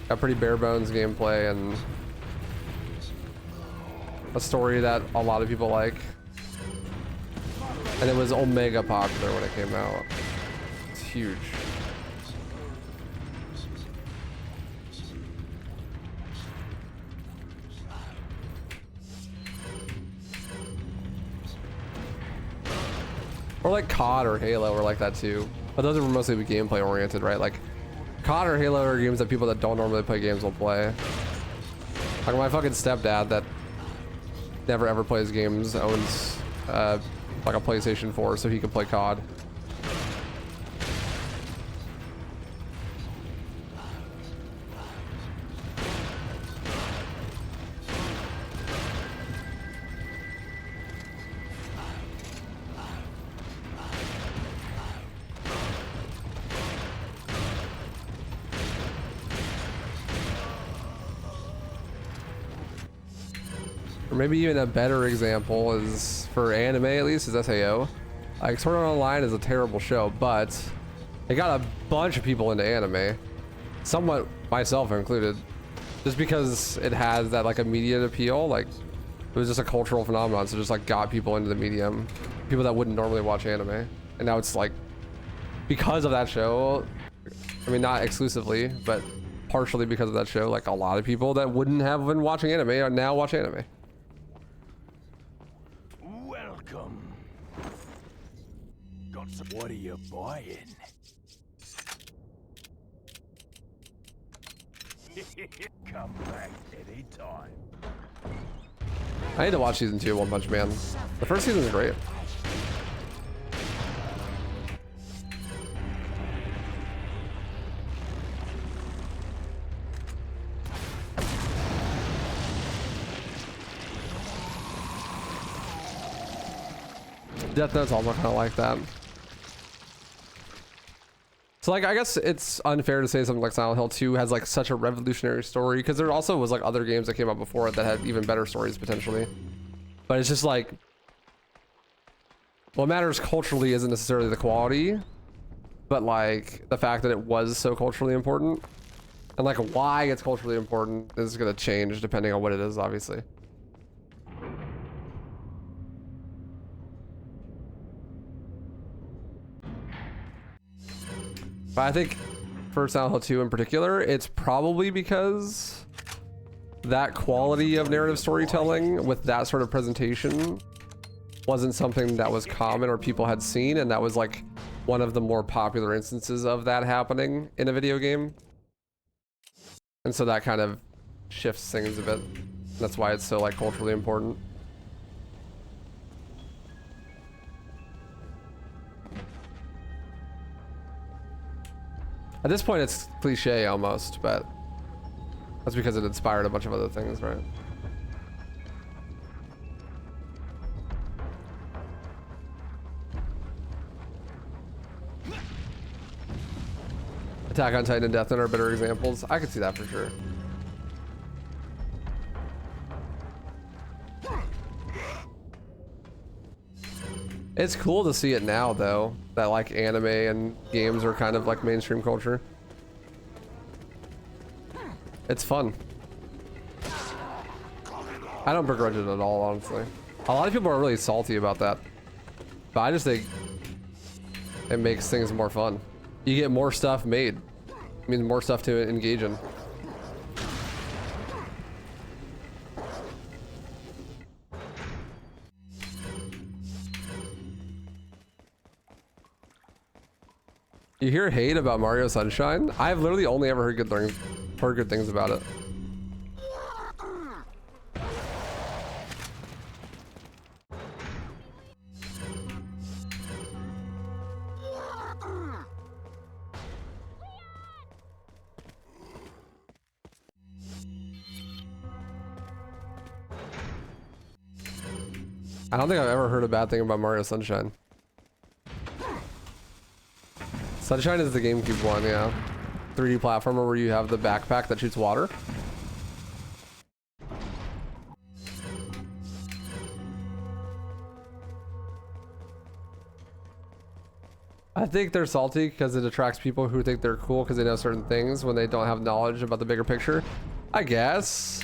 Speaker 1: a pretty bare bones gameplay and a story that a lot of people like. And it was omega popular when it came out. It's huge. Or like COD or Halo were like that too. But those are mostly gameplay oriented, right? Like COD or Halo are games that people that don't normally play games will play. Like my fucking stepdad that never ever plays games owns like a PlayStation 4 so he can play COD. Or maybe even a better example is, for anime at least, is SAO. Like Sword Art Online is a terrible show, but it got a bunch of people into anime, somewhat myself included, just because it has that like immediate appeal. Like it was just a cultural phenomenon, so just like got people into the medium, people that wouldn't normally watch anime. And now it's like, because of that show, I mean not exclusively, but partially because of that show, like a lot of people that wouldn't have been watching anime are now watch anime.
Speaker 2: Welcome. Got some. What are you buying? Come back anytime.
Speaker 1: I need to watch season 2 of One Punch Man. The first season is great. Death Note's also kind of like that. So like, I guess it's unfair to say something like Silent Hill 2 has like such a revolutionary story, because there also was like other games that came out before it that had even better stories potentially. But it's just like, what matters culturally isn't necessarily the quality, but like the fact that it was so culturally important, and like why it's culturally important is going to change depending on what it is, obviously. But I think for Silent Hill 2 in particular, it's probably because that quality of narrative storytelling with that sort of presentation wasn't something that was common or people had seen, and that was like one of the more popular instances of that happening in a video game. And so that kind of shifts things a bit. That's why it's so like culturally important. At this point, it's cliche almost, but that's because it inspired a bunch of other things, right? Attack on Titan and Death Note are better examples. I could see that for sure. It's cool to see it now, though, that like anime and games are kind of like mainstream culture. It's fun. I don't begrudge it at all, honestly. A lot of people are really salty about that, but I just think it makes things more fun. You get more stuff made. It means more stuff to engage in. You hear hate about Mario Sunshine? I've literally only ever heard good things about it. I don't think I've ever heard a bad thing about Mario Sunshine. Sunshine is the GameCube one, yeah. 3D platformer where you have the backpack that shoots water. I think they're salty because it attracts people who think they're cool because they know certain things when they don't have knowledge about the bigger picture. I guess.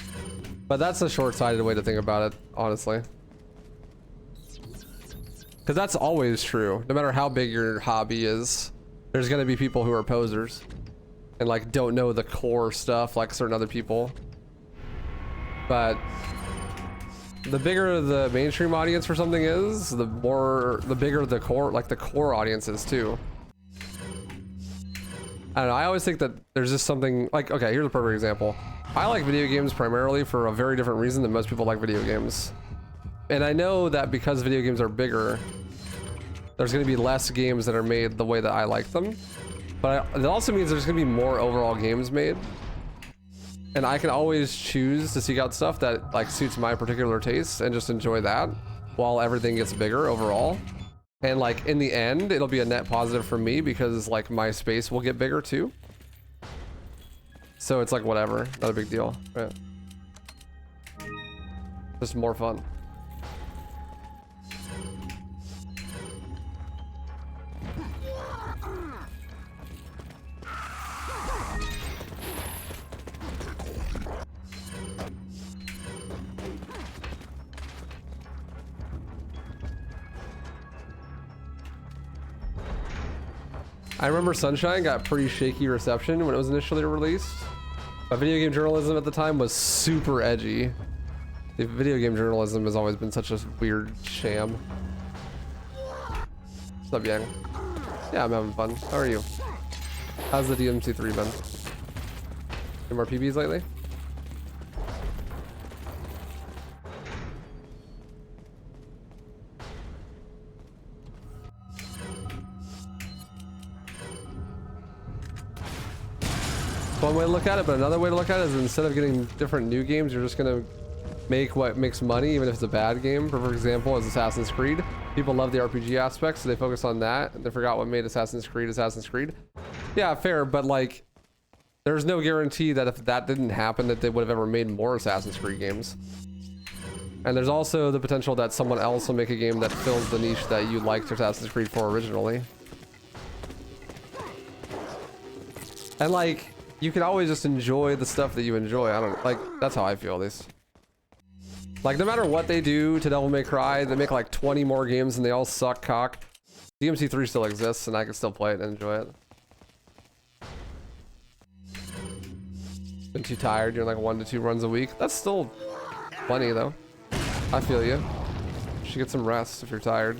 Speaker 1: But that's a short-sighted way to think about it, honestly. Because that's always true. No matter how big your hobby is, there's going to be people who are posers and like don't know the core stuff like certain other people. But the bigger the mainstream audience for something is, the bigger the core, like the core audience is too. I don't know, I always think that there's just something like, okay, here's a perfect example. I like video games primarily for a very different reason than most people like video games. And I know that because video games are bigger, there's going to be less games that are made the way that I like them. But it also means there's going to be more overall games made. And I can always choose to seek out stuff that like suits my particular tastes and just enjoy that while everything gets bigger overall. And like in the end, it'll be a net positive for me because like my space will get bigger too. So it's like whatever, not a big deal, right? Just more fun. I remember Sunshine got pretty shaky reception when it was initially released. But video game journalism at the time was super edgy. The video game journalism has always been such a weird sham. What's up, Yang? Yeah, I'm having fun. How are you? How's the DMC3 been? Any more PBs lately? One way to look at it, but another way to look at it is instead of getting different new games, you're just gonna make what makes money, even if it's a bad game. For example, is Assassin's Creed. People love the RPG aspect, so they focus on that, and they forgot what made Assassin's Creed Assassin's Creed. Yeah, fair, but like, there's no guarantee that if that didn't happen, that they would have ever made more Assassin's Creed games. And there's also the potential that someone else will make a game that fills the niche that you liked Assassin's Creed for originally. And like, you can always just enjoy the stuff that you enjoy. I don't like, that's how I feel at least. Like no matter what they do to Devil May Cry, they make like 20 more games and they all suck cock. DMC3 still exists and I can still play it and enjoy it. Been too tired, you're like 1 to 2 runs a week. That's still plenty though. I feel you. You should get some rest if you're tired.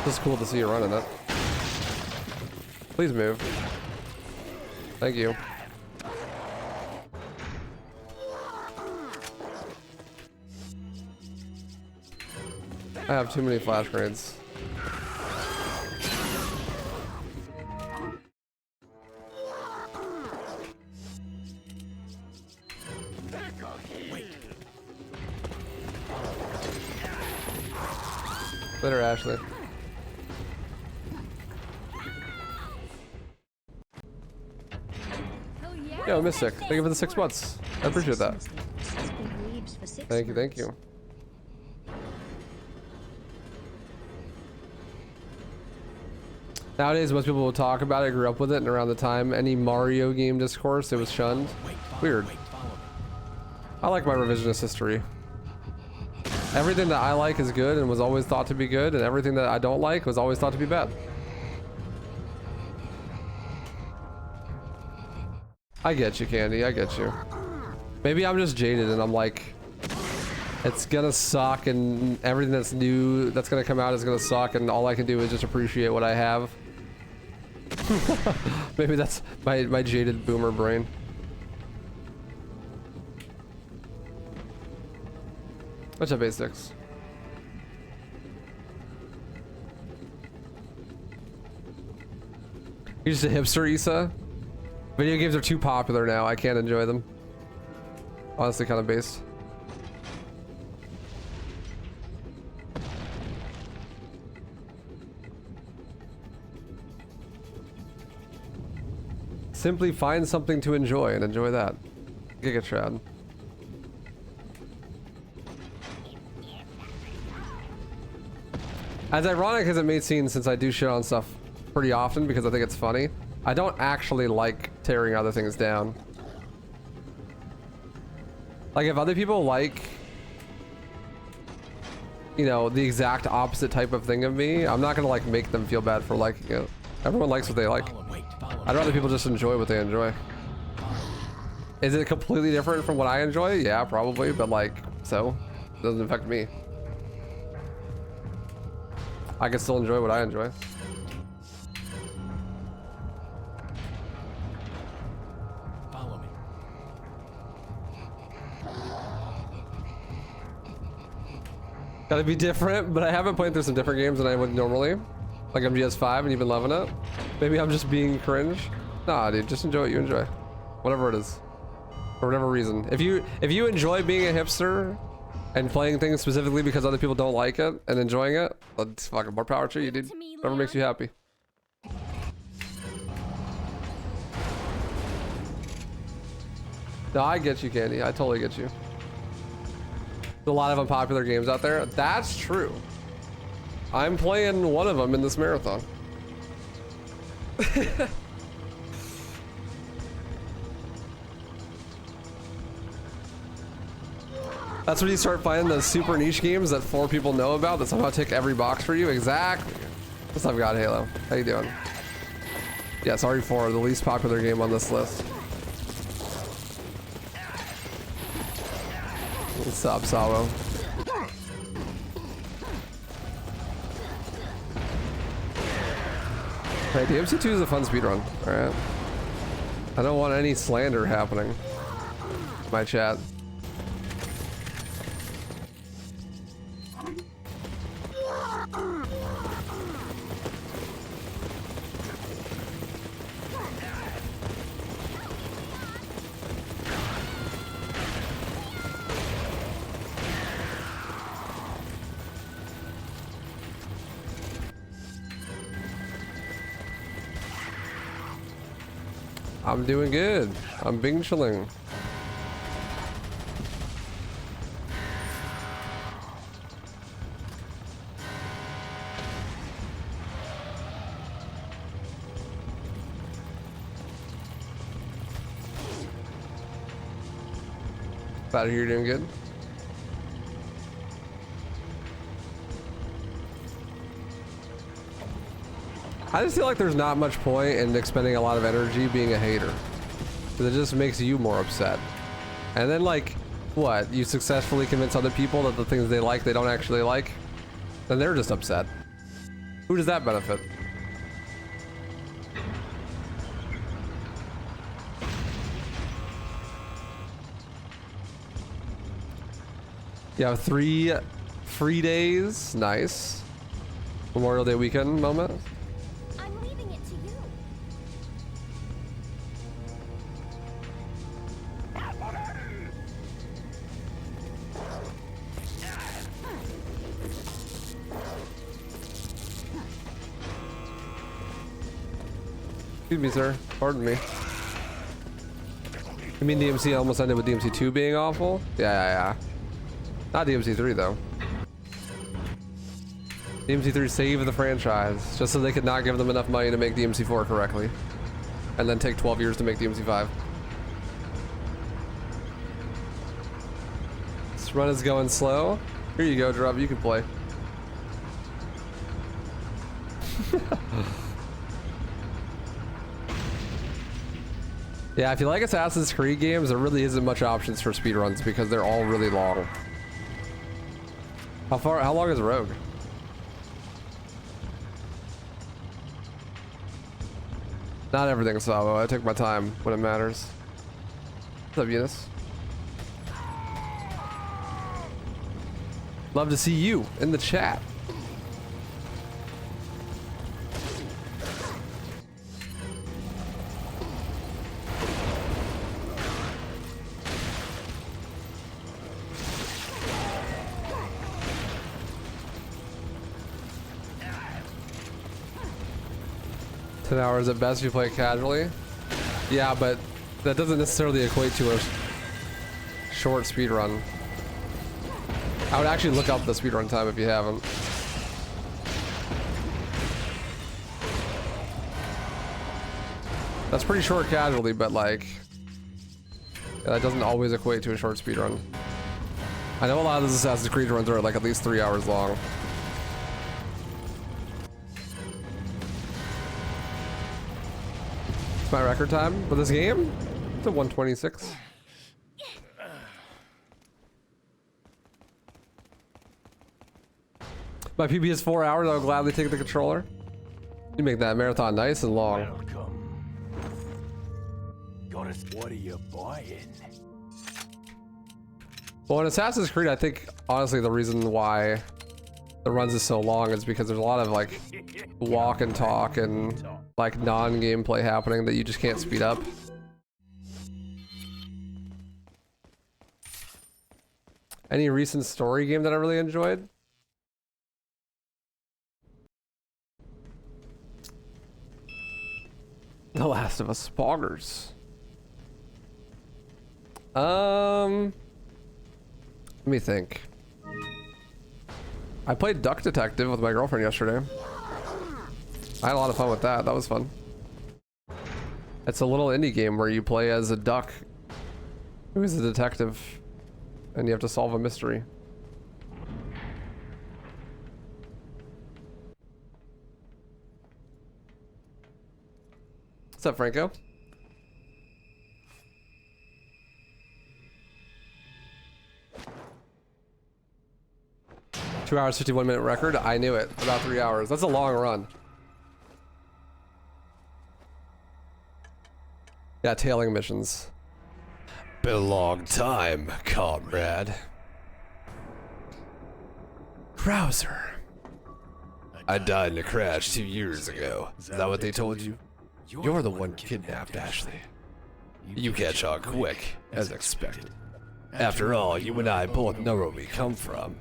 Speaker 1: It's cool to see you running it. Please move. Thank you. I have too many flash grenades. Later, Ashley.
Speaker 3: Oh yeah.
Speaker 1: Yo, Mystic, thank you for the 6 months. I appreciate that. Thank you, thank you. Nowadays, most people will talk about it, grew up with it, and around the time any Mario game discourse, it was shunned. Weird. I like my revisionist history. Everything that I like is good and was always thought to be good, and everything that I don't like was always thought to be bad. I get you, Candy, I get you. Maybe I'm just jaded and I'm like, it's gonna suck and everything that's new that's gonna come out is gonna suck and all I can do is just appreciate what I have. Maybe that's my jaded boomer brain. What's up, A6? You're just a hipster, Issa? Video games are too popular now. I can't enjoy them. Honestly, kind of based. Simply find something to enjoy and enjoy that. Gigatrad. As ironic as it may seem, since I do shit on stuff pretty often because I think it's funny, I don't actually like tearing other things down. Like if other people like, you know, the exact opposite type of thing of me, I'm not gonna like make them feel bad for liking it. Everyone likes what they like. I'd rather people just enjoy what they enjoy. Is it completely different from what I enjoy? Yeah, probably, but like, so, it doesn't affect me. I can still enjoy what I enjoy.
Speaker 2: Follow me.
Speaker 1: Gotta be different, but I haven't played through some different games than I would normally. Like MGS5 and you've been loving it. Maybe I'm just being cringe. Nah, dude, just enjoy what you enjoy. Whatever it is. For whatever reason. If you enjoy being a hipster and playing things specifically because other people don't like it and enjoying it, that's fucking more power to you, dude. Whatever makes you happy. No, I get you, Candy. I totally get you. There's a lot of unpopular games out there. That's true. I'm playing one of them in this marathon. That's when you start finding those super niche games that 4 people know about that somehow tick every box for you. Exactly. What's up, God Halo? How you doing? Yeah, sorry for the least popular game on this list. What's up, Sabo? Hey, DMC2 is a fun speedrun. Alright. I don't want any slander happening. My chat. I'm doing good. I'm Bing chilling. Glad you're doing good. I just feel like there's not much point in expending a lot of energy being a hater. Because it just makes you more upset. And then like, what? You successfully convince other people that the things they like, they don't actually like? Then they're just upset. Who does that benefit? You have 3 free days. Nice. Memorial Day weekend moment.
Speaker 3: I'm leaving it to you.
Speaker 1: Excuse me, sir. Pardon me. You mean DMC almost ended with DMC 2 being awful? Yeah. Not DMC 3 though. DMC 3 saved the franchise just so they could not give them enough money to make DMC 4 correctly, and then take 12 years to make DMC 5. This run is going slow. Here you go, Drub. You can play. Yeah, if you like Assassin's Creed games, there really isn't much options for speedruns because they're all really long. How long is Rogue? Not everything, Savo. I take my time when it matters. What's up, Eunice? Love to see you in the chat. 10 hours at best if you play it casually. Yeah, but that doesn't necessarily equate to a short speed run. I would actually look up the speedrun time if you haven't. That's pretty short casually, but like, yeah, that doesn't always equate to a short speedrun. I know a lot of those Assassin's Creed runs are like at least 3 hours long. It's my record time for this game. It's a 1:26. My PB is 4 hours. I'll gladly take the controller. You make that marathon nice and long.
Speaker 2: Welcome. What are you buying?
Speaker 1: Well, in Assassin's Creed, I think honestly the reason why the runs is so long is because there's a lot of like walk and talk and like non-gameplay happening that you just can't speed up. Any recent story game that I really enjoyed? The Last of Us Spoggers. Let me think. I played Duck Detective with my girlfriend yesterday. I had a lot of fun with that. That was fun. It's a little indie game where you play as a duck who is a detective and you have to solve a mystery. What's up, Franco? Two hours, 51-minute record. I knew it. About 3 hours. That's a long run. Yeah, tailing missions. Been a long time, comrade. Krauser. I died in a crash 2 years ago. Is that what they told you? You're the one kidnapped Ashley. You catch on quick, as expected. After all, you and I both know where we come from.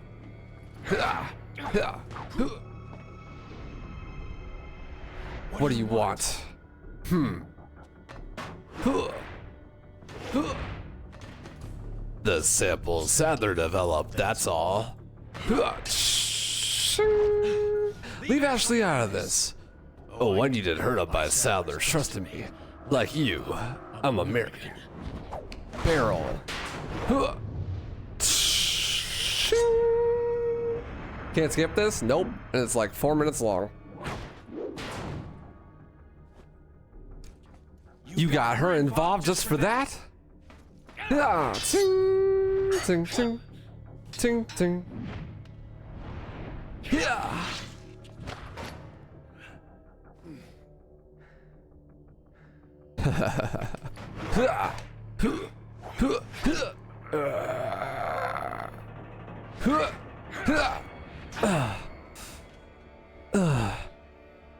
Speaker 1: What do you want? The sample Sadler developed, that's all. Leave Ashley out of this. Oh, I needed hurt up by Sadler, trust me. Like you, I'm American. Barrel. Can't skip this? Nope. And it's like 4 minutes long. You got her involved just for that? Yeah. Ting, ting, ting, ting, ting. Yeah.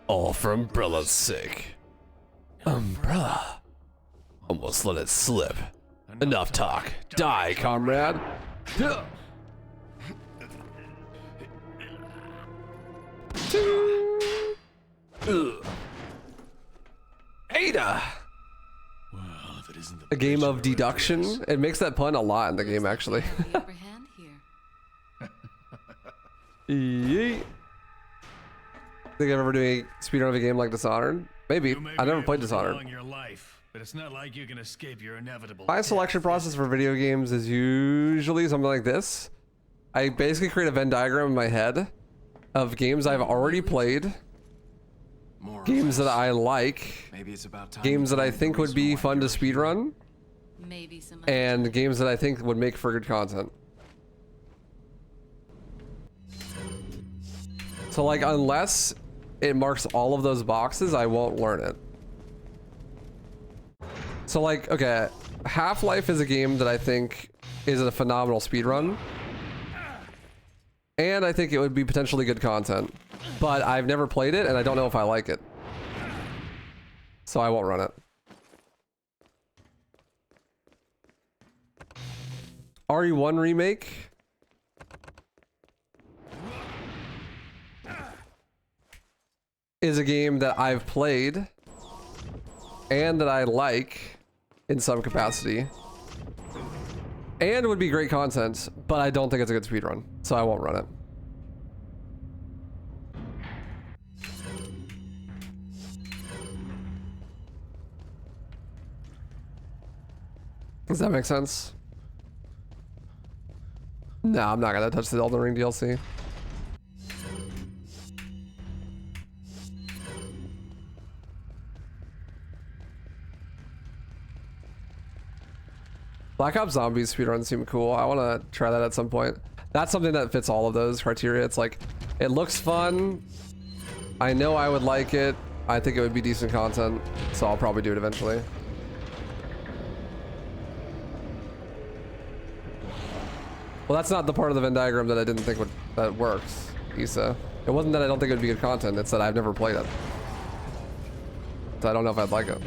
Speaker 1: All for Umbrella's sake. Umbrella. Almost let it slip. Enough talk. Die, comrade. Hey, Yeah.
Speaker 2: Well, if it isn't
Speaker 1: A game of deduction. It makes that pun a lot in the game, actually.
Speaker 4: The upper hand here.
Speaker 1: Yeet. Think I've ever doing a speedrun of a game like Dishonored? Maybe. I never played Dishonored.
Speaker 2: Your life, but it's not like you can escape your inevitable.
Speaker 1: My selection process for video games is usually something like this. I basically create a Venn diagram in my head of games I've already played, games that I like,
Speaker 5: Maybe it's about time
Speaker 1: games that I think would be fun to speedrun,
Speaker 4: Maybe some.
Speaker 1: and games that I think would make for good content. So like, unless it marks all of those boxes, I won't learn it. So like, okay, Half-Life is a game that I think is a phenomenal speedrun. And I think it would be potentially good content. But I've never played it and I don't know if I like it. So I won't run it. RE1 Remake is a game that I've played and that I like in some capacity and would be great content, but I don't think it's a good speedrun, so I won't run it. Does that make sense? No, I'm not gonna touch the Elden Ring DLC. Black Ops Zombies speedruns seem cool. I want to try that at some point. That's something that fits all of those criteria. It's like, it looks fun. I know I would like it. I think it would be decent content, so I'll probably do it eventually. Well, that's not the part of the Venn diagram that I didn't think that works, Issa. It wasn't that I don't think it would be good content, it's that I've never played it. So I don't know if I'd like it.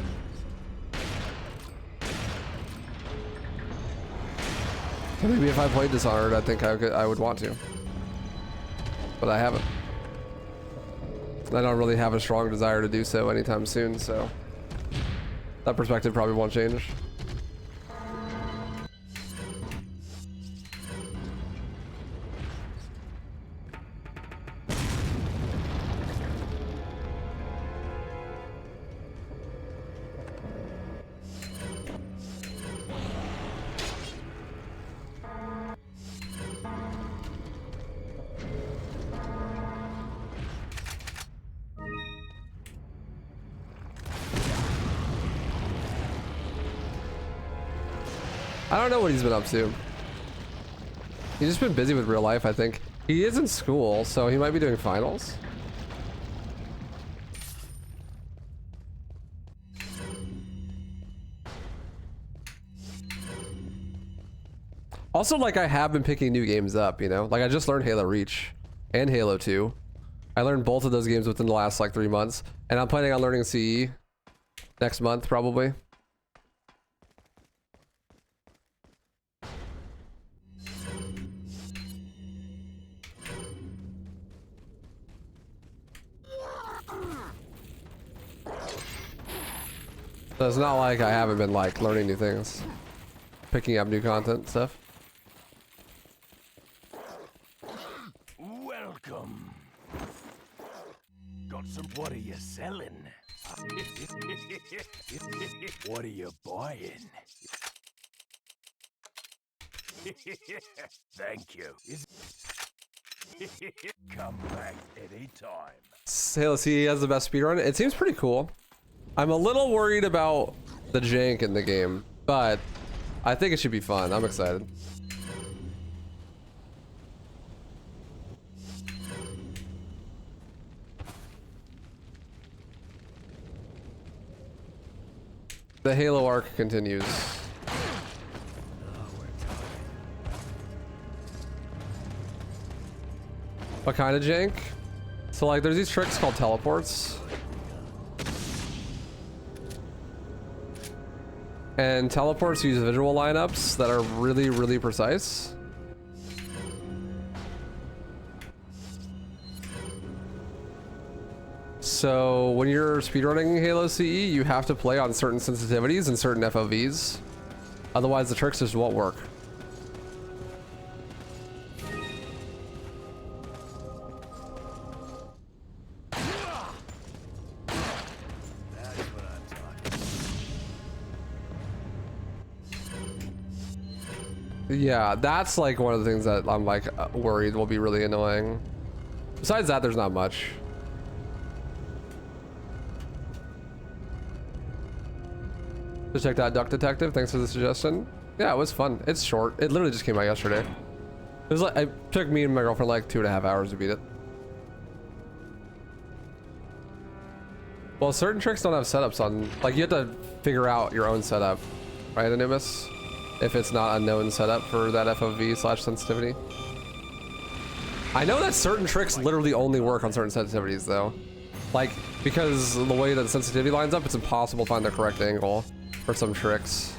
Speaker 1: Maybe if I played Dishonored, I think I would want to. But I haven't. I don't really have a strong desire to do so anytime soon, so that perspective probably won't change. I don't know what he's been up to. He's just been busy with real life, I think. He is in school, so he might be doing finals. Also, like, I have been picking new games up, you know? Like, I just learned Halo Reach and Halo 2. I learned both of those games within the last, like, 3 months. And I'm planning on learning CE next month, probably. So it's not like I haven't been like learning new things, picking up new content and stuff.
Speaker 2: Welcome. Got some. What are you selling? What are you buying? Thank you. Come back anytime.
Speaker 1: Halo CE has the best speedrun. It seems pretty cool. I'm a little worried about the jank in the game, but I think it should be fun. I'm excited. The Halo arc continues. What kind of jank? So like there's these tricks called teleports. And teleports use visual lineups that are really, really precise. So when you're speedrunning Halo CE, you have to play on certain sensitivities and certain FOVs. Otherwise, the tricks just won't work. Yeah, that's like one of the things that I'm like worried will be really annoying. Besides that, there's not much. Just check that Duck Detective. Thanks for the suggestion. Yeah, it was fun. It's short. It literally just came out yesterday. It was like, it took me and my girlfriend like 2.5 hours to beat it. Well, certain tricks don't have setups on, like you have to figure out your own setup, right, Anubis? If it's not a known setup for that FOV/sensitivity. I know that certain tricks literally only work on certain sensitivities though. Like, because the way that the sensitivity lines up, it's impossible to find the correct angle for some tricks.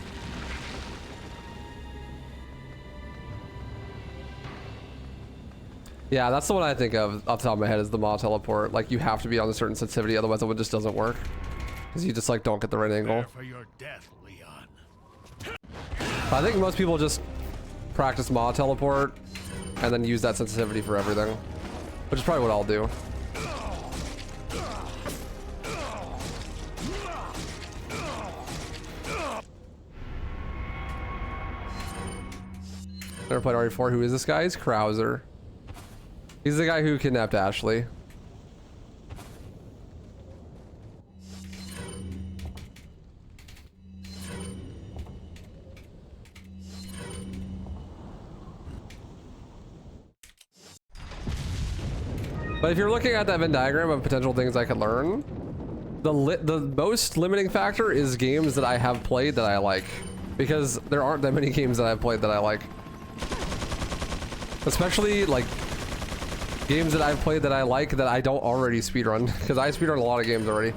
Speaker 1: Yeah, that's the one I think of off the top of my head is the Maw teleport. Like, you have to be on a certain sensitivity, otherwise the one just doesn't work. Because you just like don't get the right angle.
Speaker 2: For your death, Leon.
Speaker 1: I think most people just practice Maw teleport and then use that sensitivity for everything, which is probably what I'll do. Never played RE4. Who is this guy? He's Krauser. He's the guy who kidnapped Ashley. But if you're looking at that Venn diagram of potential things I could learn, the most limiting factor is games that I have played that I like, because there aren't that many games that I've played that I like. Especially like games that I've played that I like that I don't already speedrun, because I speedrun a lot of games already.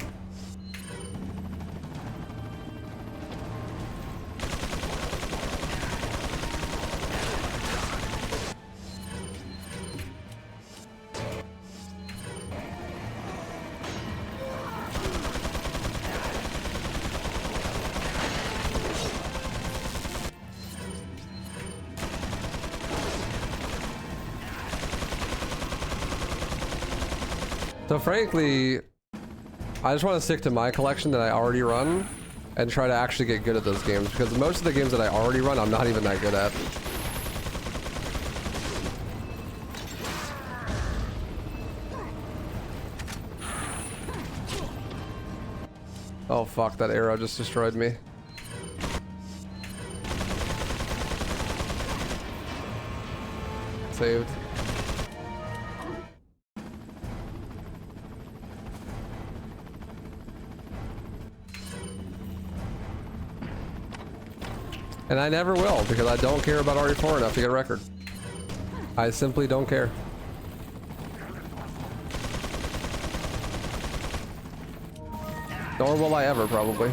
Speaker 1: So frankly, I just want to stick to my collection that I already run and try to actually get good at those games, because most of the games that I already run, I'm not even that good at. Oh fuck, that arrow just destroyed me. Saved. And I never will, because I don't care about RE4 enough to get a record. I simply don't care. Nor will I ever, probably.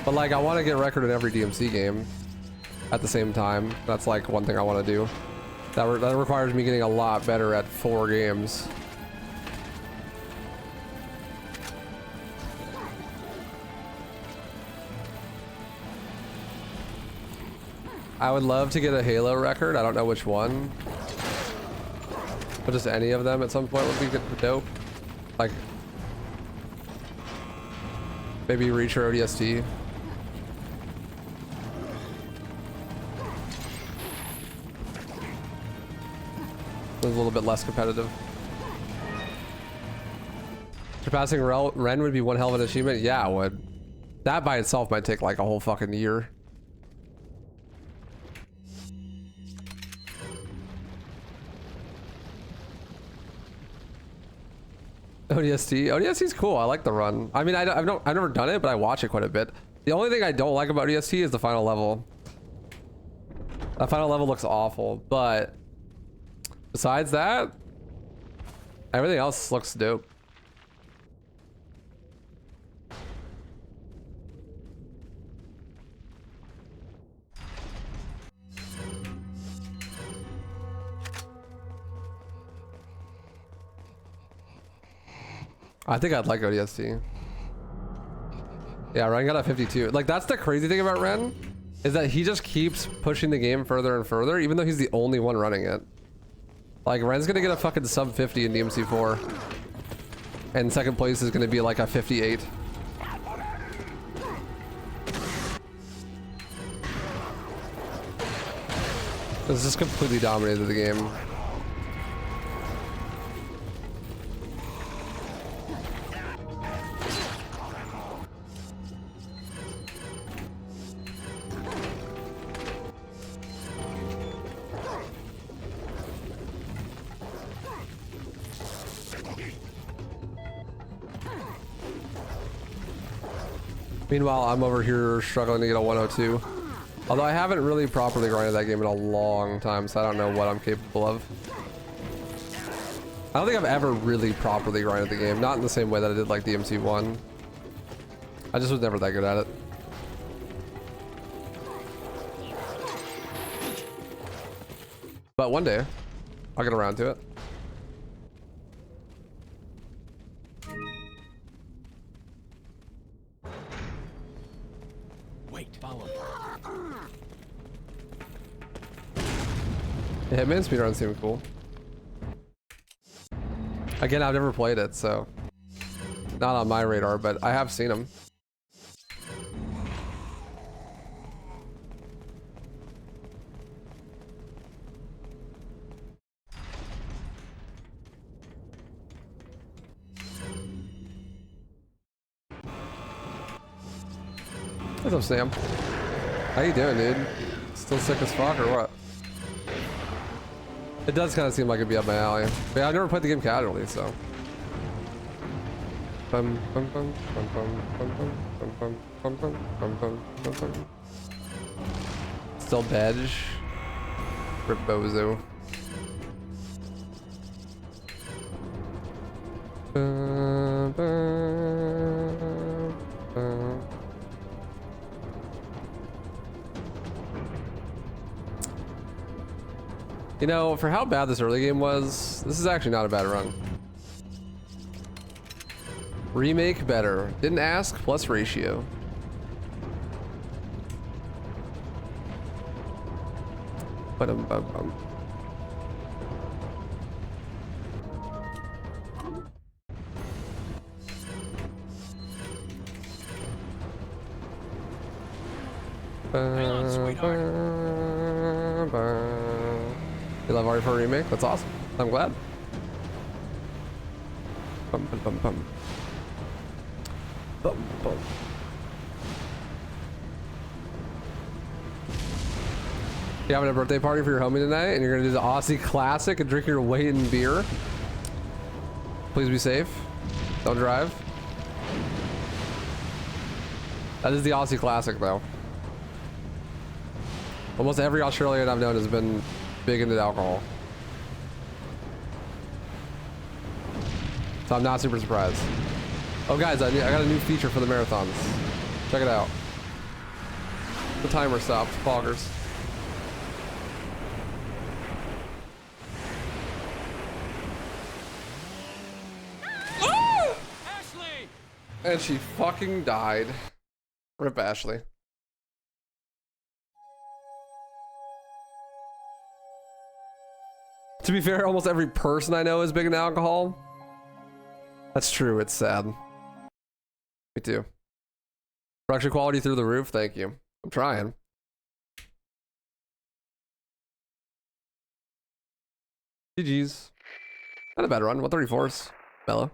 Speaker 1: But like, I want to get a record in every DMC game at the same time. That's like one thing I want to do. That requires me getting a lot better at 4 games. I would love to get a Halo record. I don't know which one, but just any of them at some point would be good, dope. Like maybe Reach or ODST. It was a little bit less competitive. Surpassing Ren would be one hell of an achievement. Yeah, it would. That by itself might take like a whole fucking year. ODST is cool. I like the run. I mean, I've never done it, but I watch it quite a bit. The only thing I don't like about ODST is the final level. That final level looks awful, but besides that, everything else looks dope. I think I'd like ODST. Yeah, Ren got a 52. Like, that's the crazy thing about Ren, is that he just keeps pushing the game further and further, even though he's the only one running it. Like, Ren's gonna get a fucking sub 50 in DMC4. And second place is gonna be like a 58. This just completely dominated the game. Meanwhile, I'm over here struggling to get a 102. Although I haven't really properly grinded that game in a long time, so I don't know what I'm capable of. I don't think I've ever really properly grinded the game. Not in the same way that I did like DMC1. I just was never that good at it. But one day, I'll get around to it.
Speaker 2: Wait, follow.
Speaker 1: Yeah, Hitman Speedrun seemed cool. Again, I've never played it, so not on my radar, but I have seen them. What's up, Sam? How you doing, dude? Still sick as fuck, or what? It does kind of seem like it'd be up my alley. But yeah, I've never played the game casually, so. Bum, bum, bum, bum, bum, bum, bum, bum, bum, bum, bum, bum, bum, bum. Still Bedge. Rip Bozo. Bum, bum, bum. You know, for how bad this early game was, this is actually not a bad run. Remake better. Didn't ask, plus ratio. Ba-dum-bum-bum.
Speaker 2: Hang on, sweetheart.
Speaker 1: You love RE4 Remake? That's awesome. I'm glad. Bum, bum, bum, bum. Bum, bum. You having a birthday party for your homie tonight and you're gonna do the Aussie Classic and drink your weight in beer? Please be safe. Don't drive. That is the Aussie Classic though. Almost every Australian I've known has been big into alcohol. So I'm not super surprised. Oh guys, I got a new feature for the marathons. Check it out. The timer stopped. Poggers.
Speaker 2: Ashley!
Speaker 1: And she fucking died. Rip Ashley. To be fair, almost every person I know is big into alcohol. That's true, it's sad. Me too. Production quality through the roof, thank you. I'm trying. GG's. Not a bad run, 134s. Mellow.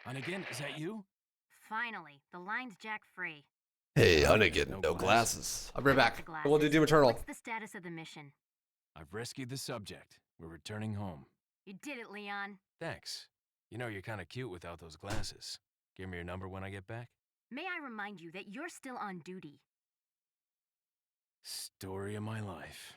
Speaker 2: Hunnigan, is that you?
Speaker 3: Finally, the line's jack free.
Speaker 1: Hey, Hunnigan, no glasses. I'll be right back. We'll do Doom Eternal.
Speaker 3: What's the status of the mission?
Speaker 2: I've rescued the subject. We're returning home.
Speaker 3: You did it, Leon.
Speaker 2: Thanks. You know you're kind of cute without those glasses. Give me your number when I get back.
Speaker 3: May I remind you that you're still on duty?
Speaker 2: Story of my life.